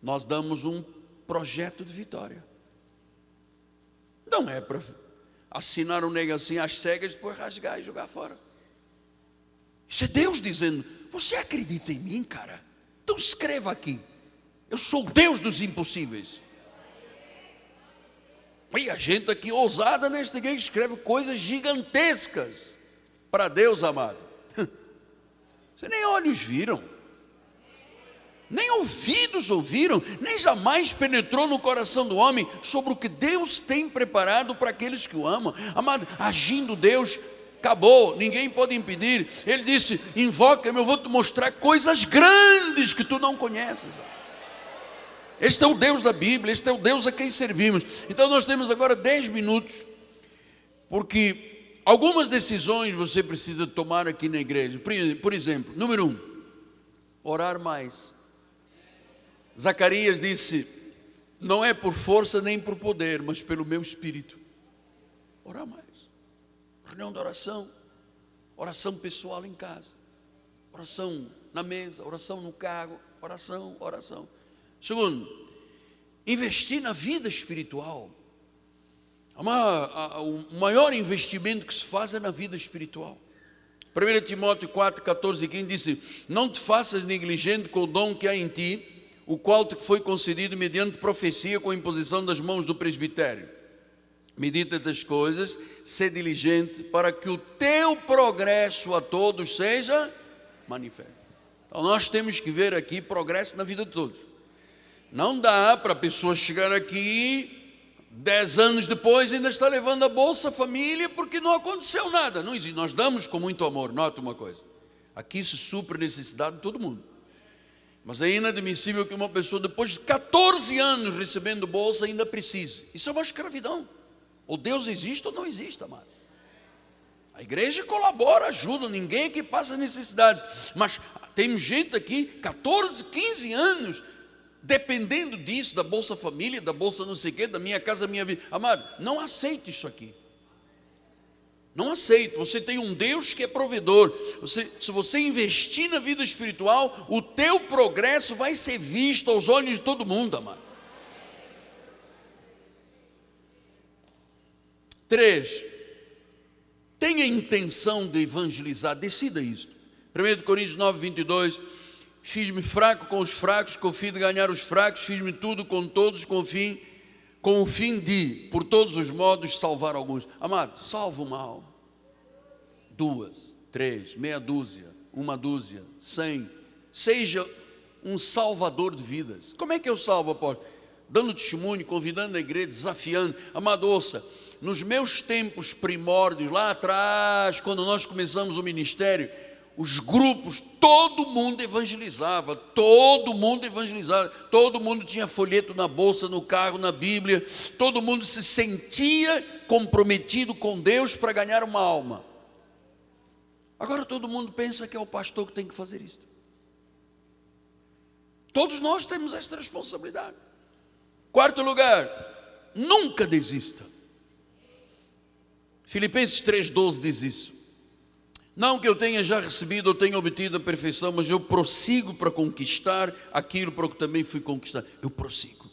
nós damos um projeto de vitória. Não é para assinar um negocinho às cegas, depois rasgar e jogar fora. Isso é Deus dizendo: você acredita em mim, cara? Então escreva aqui: eu sou o Deus dos impossíveis. E a gente aqui ousada nesta igreja escreve coisas gigantescas para Deus, amado. Você nem olhos viram. nem ouvidos ouviram, nem jamais penetrou no coração do homem sobre o que Deus tem preparado para aqueles que o amam. Amado, agindo Deus, acabou, ninguém pode impedir. Ele disse: invoca-me, eu vou te mostrar coisas grandes que tu não conheces. Este é o Deus da Bíblia, este é o Deus a quem servimos. Então nós temos agora 10 minutos, porque algumas decisões você precisa tomar aqui na igreja. Por exemplo, número 1, orar mais. Zacarias disse: não é por força nem por poder, mas pelo meu espírito. Orar mais. Reunião de oração, oração pessoal em casa, oração na mesa, oração no carro, oração. Segundo, investir na vida espiritual. O maior investimento que se faz é na vida espiritual. 1 Timóteo 4, 14 e 15 disse: não te faças negligente com o dom que há em ti, o qual te foi concedido mediante profecia com a imposição das mãos do presbitério. Medita das coisas, sê diligente, para que o teu progresso a todos seja manifesto. Então nós temos que ver aqui progresso na vida de todos. Não dá para a pessoa chegar aqui 10 anos depois ainda está levando a Bolsa Família porque não aconteceu nada. Não existe. Nós damos com muito amor. Nota uma coisa: aqui se supre a necessidade de todo mundo. Mas é inadmissível que uma pessoa, depois de 14 anos recebendo bolsa, ainda precise. Isso é uma escravidão. Ou Deus existe ou não existe, amado. A igreja colabora, ajuda, ninguém é que passa necessidades. Mas tem gente aqui, 14, 15 anos, dependendo disso, da Bolsa Família, da Bolsa não sei o quê, da Minha Casa Minha Vida. Amado, não aceite isso aqui. Não aceito. Você tem um Deus que é provedor. Se você investir na vida espiritual, o teu progresso vai ser visto aos olhos de todo mundo, amado. 3, tenha intenção de evangelizar. Decida isto. 1 Coríntios 9, 22, fiz-me fraco com os fracos, com o fim de ganhar os fracos, fiz-me tudo com todos, com o fim de, por todos os modos, salvar alguns. Amado, salva uma alma, 2, 3, meia dúzia, uma dúzia, 100, seja um salvador de vidas. Como é que eu salvo, apóstolo? Dando testemunho, convidando a igreja, desafiando. Amado, ouça, nos meus tempos primórdios, lá atrás, quando nós começamos o ministério, os grupos, todo mundo evangelizava, todo mundo tinha folheto na bolsa, no carro, na Bíblia, todo mundo se sentia comprometido com Deus para ganhar uma alma. Agora todo mundo pensa que é o pastor que tem que fazer isso. Todos nós temos esta responsabilidade. 4º lugar, nunca desista. Filipenses 3,12 diz isso. Não que eu tenha já recebido ou tenha obtido a perfeição, mas eu prossigo para conquistar aquilo para o que também fui conquistado. Eu prossigo.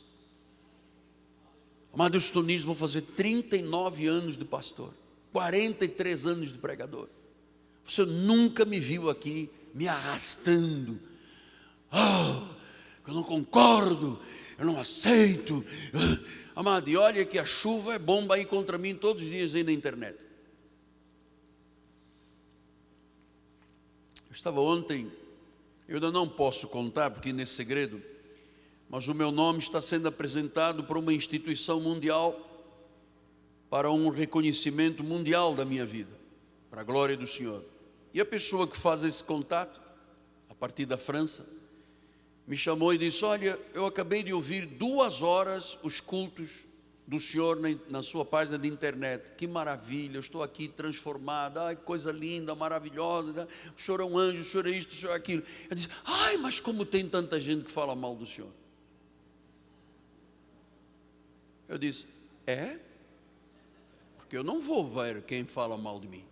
Amado, eu estou nisso, vou fazer 39 anos de pastor, 43 anos de pregador. Você nunca me viu aqui me arrastando. Eu não concordo, eu não aceito. Amado, e olha que a chuva é bomba aí contra mim todos os dias aí na internet. Eu estava ontem, eu ainda não posso contar porque ainda é segredo, mas o meu nome está sendo apresentado para uma instituição mundial, para um reconhecimento mundial da minha vida, para a glória do Senhor. E a pessoa que faz esse contato, a partir da França, me chamou e disse: olha, eu acabei de ouvir 2 horas os cultos do Senhor na sua página de internet. Que maravilha, eu estou aqui transformado. Ai, coisa linda, maravilhosa, né? O Senhor é um anjo, o Senhor é isto, o Senhor é aquilo. Eu disse: ai, mas como tem tanta gente que fala mal do Senhor. Eu disse: é? Porque eu não vou ver quem fala mal de mim.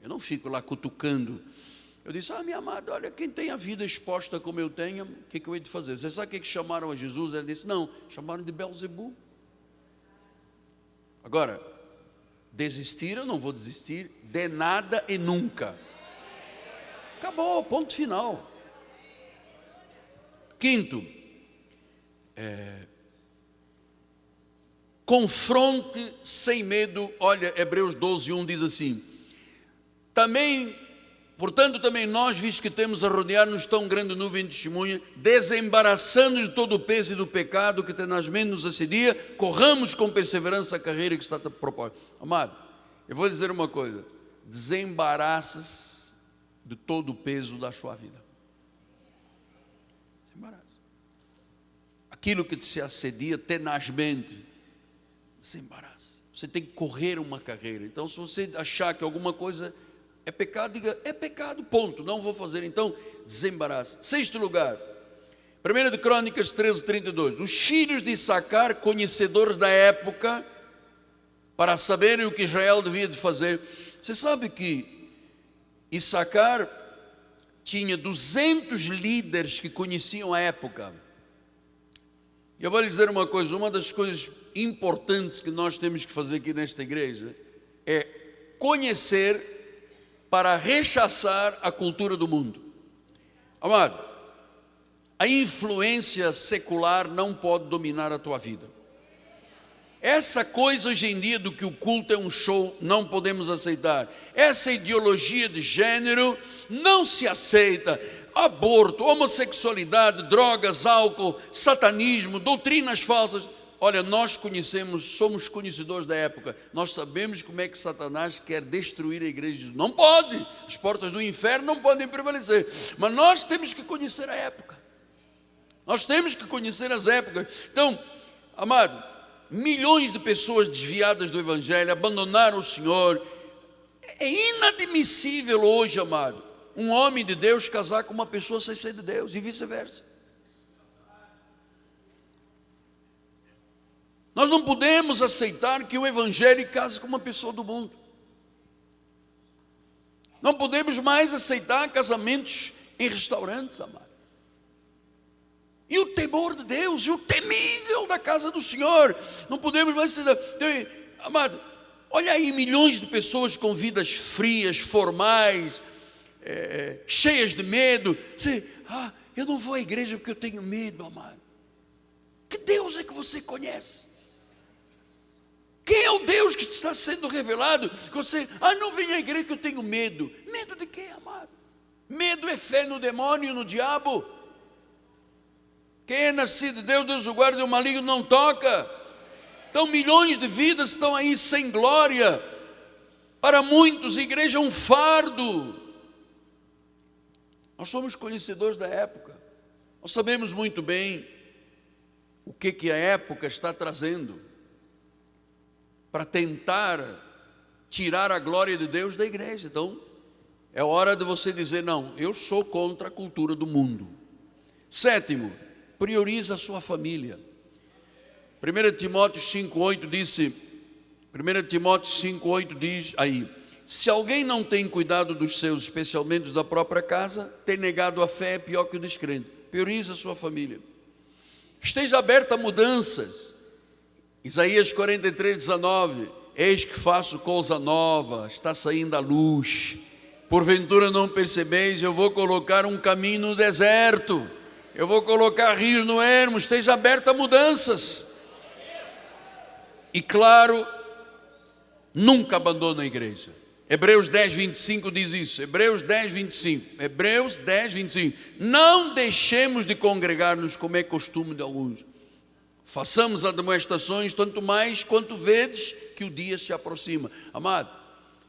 Eu não fico lá cutucando. Eu disse: minha amada, olha, quem tem a vida exposta como eu tenho, o que eu hei de fazer? Você sabe o que chamaram a Jesus? Ele disse: não, chamaram de Belzebu. Agora, desistir eu não vou desistir de nada e nunca. Acabou, ponto final. 5º, confronte sem medo. Olha, Hebreus 12:1 diz assim: também Portanto, também nós, visto que temos a rodear-nos tão grande nuvem de testemunha, desembaraçando-nos de todo o peso e do pecado que tenazmente nos assedia, corramos com perseverança a carreira que está proposta. Amado, eu vou dizer uma coisa: desembaraça-se de todo o peso da sua vida. Desembaraça. Aquilo que te assedia tenazmente, desembaraça. Você tem que correr uma carreira. Então, se você achar que alguma coisa é pecado, diga: é pecado, ponto, não vou fazer. Então, desembaraça. Sexto lugar, 1 de Crônicas 13:32. Os filhos de Issacar, conhecedores da época, para saberem o que Israel devia de fazer. Você sabe que Issacar tinha 200 líderes que conheciam a época. Eu vou lhe dizer uma coisa: uma das coisas importantes que nós temos que fazer aqui nesta igreja é conhecer para rechaçar a cultura do mundo. Amado, a influência secular não pode dominar a tua vida. Essa coisa hoje em dia do que o culto é um show, não podemos aceitar. Essa ideologia de gênero não se aceita. Aborto, homossexualidade, drogas, álcool, satanismo, doutrinas falsas. Olha, nós somos conhecedores da época. Nós sabemos como é que Satanás quer destruir a igreja. Não pode, as portas do inferno não podem prevalecer. Mas nós temos que conhecer a época. Nós temos que conhecer as épocas. Então, amado, milhões de pessoas desviadas do evangelho, abandonaram o Senhor. É inadmissível hoje, amado, um homem de Deus casar com uma pessoa sem ser de Deus, e vice-versa. Nós não podemos aceitar que o evangelho case com uma pessoa do mundo. Não podemos mais aceitar casamentos em restaurantes, amado. E o temor de Deus, e o temível da casa do Senhor, não podemos mais aceitar. Então, amado, olha aí, milhões de pessoas com vidas frias, formais, cheias de medo. Eu não vou à igreja porque eu tenho medo, amado. Que Deus é que você conhece? Quem é o Deus que está sendo revelado? Você, não venha à igreja que eu tenho medo. Medo de quê, amado? Medo é fé no demônio e no diabo. Quem é nascido de Deus, Deus o guarda, e o maligno não toca. Então milhões de vidas estão aí sem glória. Para muitos, a igreja é um fardo. Nós somos conhecedores da época. Nós sabemos muito bem o que a época está trazendo para tentar tirar a glória de Deus da igreja. Então, é hora de você dizer: não, eu sou contra a cultura do mundo. Sétimo, prioriza a sua família. 1 Timóteo 5,8 disse, 1 Timóteo 5,8 diz aí: se alguém não tem cuidado dos seus, especialmente da própria casa, ter negado a fé é pior que o descrente. Prioriza a sua família. Esteja aberto a mudanças. Isaías 43:19, eis que faço coisa nova, está saindo a luz, porventura não percebeis, eu vou colocar um caminho no deserto, eu vou colocar rios no ermo. Esteja aberto a mudanças. E claro, nunca abandone a igreja. Hebreus 10:25 diz isso. Hebreus 10:25. Não deixemos de congregar-nos, como é costume de alguns. Façamos admoestações, tanto mais quanto vedes que o dia se aproxima. Amado,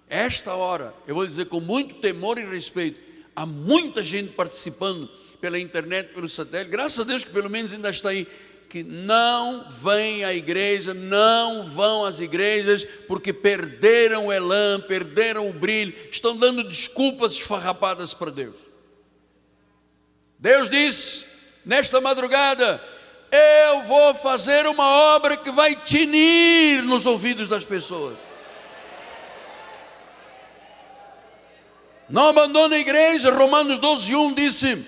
esta hora, eu vou dizer com muito temor e respeito, há muita gente participando pela internet, pelo satélite, graças a Deus que pelo menos ainda está aí, que não vêm à igreja, não vão às igrejas, porque perderam o elan, perderam o brilho, estão dando desculpas esfarrapadas para Deus. Deus disse, nesta madrugada: eu vou fazer uma obra que vai tinir nos ouvidos das pessoas. Não abandone a igreja. Romanos 12:1 disse,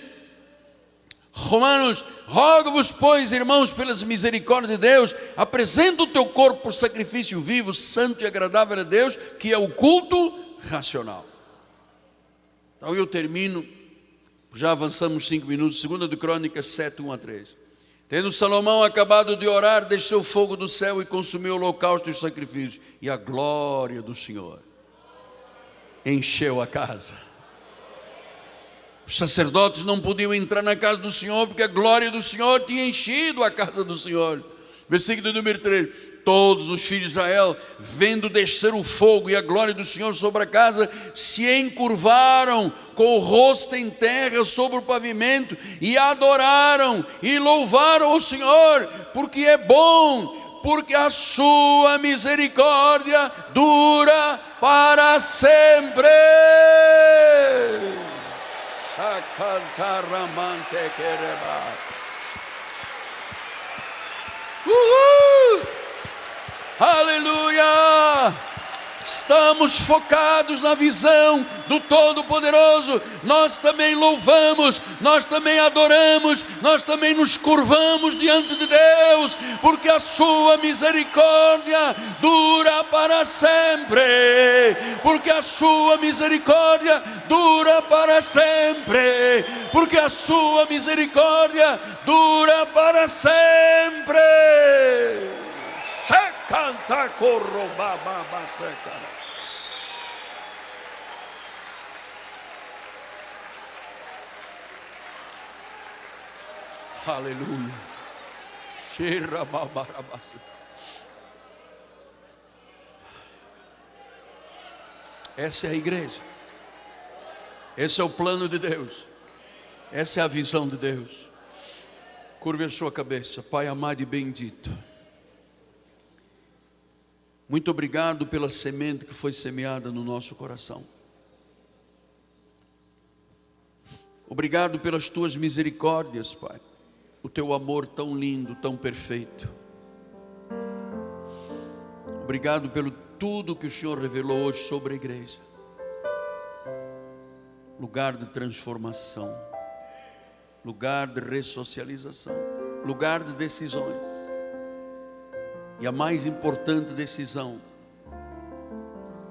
rogo-vos, pois, irmãos, pelas misericórdias de Deus, apresenta o teu corpo por sacrifício vivo, santo e agradável a Deus, que é o culto racional. Então eu termino, já avançamos 5 minutos, 2 de Crônicas 7:1-3. Tendo Salomão acabado de orar, desceu o fogo do céu e consumiu o holocausto e os sacrifícios, e a glória do Senhor encheu a casa. Os sacerdotes não podiam entrar na casa do Senhor, porque a glória do Senhor tinha enchido a casa do Senhor. Versículo número 3. Todos os filhos de Israel, vendo descer o fogo e a glória do Senhor sobre a casa, se encurvaram com o rosto em terra sobre o pavimento e adoraram e louvaram o Senhor, porque é bom, porque a sua misericórdia dura para sempre. Aleluia! Estamos focados na visão do Todo-Poderoso. Nós também louvamos, nós também adoramos, nós também nos curvamos diante de Deus, porque a sua misericórdia dura para sempre. Porque a sua misericórdia dura para sempre. Porque a sua misericórdia dura para sempre. Canta corro babá seca. Aleluia. Cheira babarabas. Essa é a igreja. Esse é o plano de Deus. Essa é a visão de Deus. Curve a sua cabeça, Pai amado e bendito. Muito obrigado pela semente que foi semeada no nosso coração. Obrigado pelas tuas misericórdias, Pai. O teu amor tão lindo, tão perfeito. Obrigado pelo tudo que o Senhor revelou hoje sobre a igreja. Lugar de transformação, lugar de ressocialização, lugar de decisões. E a mais importante decisão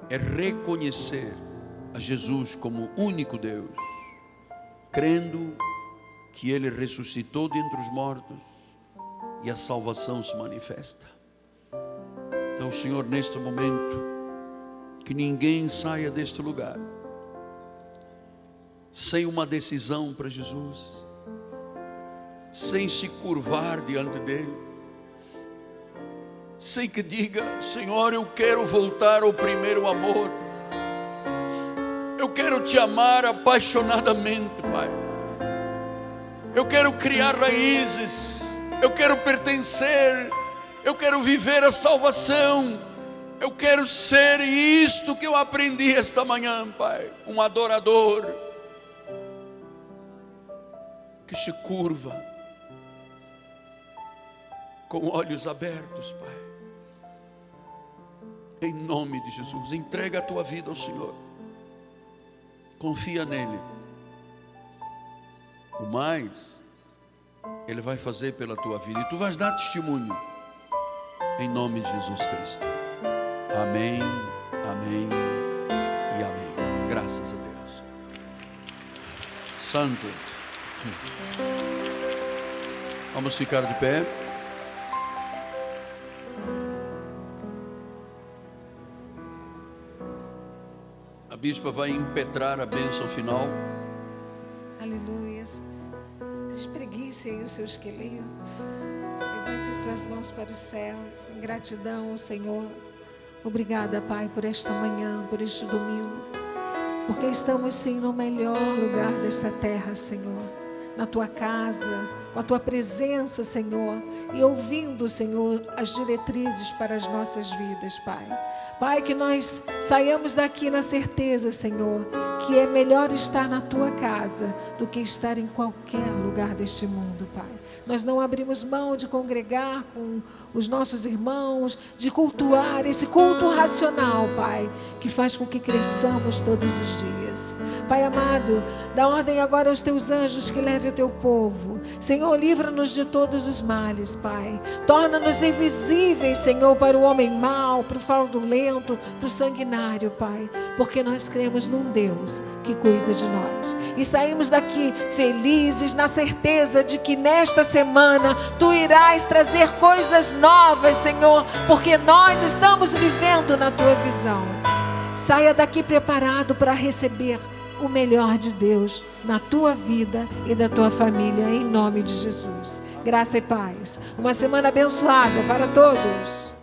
é reconhecer a Jesus como único Deus, crendo que Ele ressuscitou dentre os mortos e a salvação se manifesta. Então, Senhor, neste momento, que ninguém saia deste lugar sem uma decisão para Jesus, sem se curvar diante dEle, sem que diga: Senhor, eu quero voltar ao primeiro amor, eu quero te amar apaixonadamente, Pai, eu quero criar raízes, eu quero pertencer, eu quero viver a salvação, eu quero ser isto que eu aprendi esta manhã, Pai, um adorador que se curva com olhos abertos, Pai. Em nome de Jesus, entrega a tua vida ao Senhor, confia nele. O mais Ele vai fazer pela tua vida, e tu vais dar testemunho, em nome de Jesus Cristo. Amém, amém e amém. Graças a Deus. Santo. Vamos ficar de pé. A bispa vai impetrar a bênção final. Aleluia. Espreguice aí o seu esqueleto. Levante suas mãos para os céus, em gratidão ao Senhor. Obrigada, Pai, por esta manhã, por este domingo, porque estamos sim no melhor lugar desta terra, Senhor, na tua casa, com a tua presença, Senhor, e ouvindo, Senhor, as diretrizes para as nossas vidas, Pai. Pai, que nós saiamos daqui na certeza, Senhor, que é melhor estar na tua casa do que estar em qualquer lugar deste mundo, Pai. Nós não abrimos mão de congregar com os nossos irmãos, de cultuar esse culto racional, Pai, que faz com que cresçamos todos os dias. Pai amado, dá ordem agora aos teus anjos que levem o teu povo. Senhor, livra-nos de todos os males, Pai. Torna-nos invisíveis, Senhor, para o homem mau, para o fraudulento, para o sanguinário, Pai, porque nós cremos num Deus que cuida de nós. E saímos daqui felizes, na certeza de que nesta semana Tu irás trazer coisas novas, Senhor, porque nós estamos vivendo na Tua visão. Saia daqui preparado para receber o melhor de Deus na tua vida e da tua família, em nome de Jesus. Graça e paz. Uma semana abençoada para todos.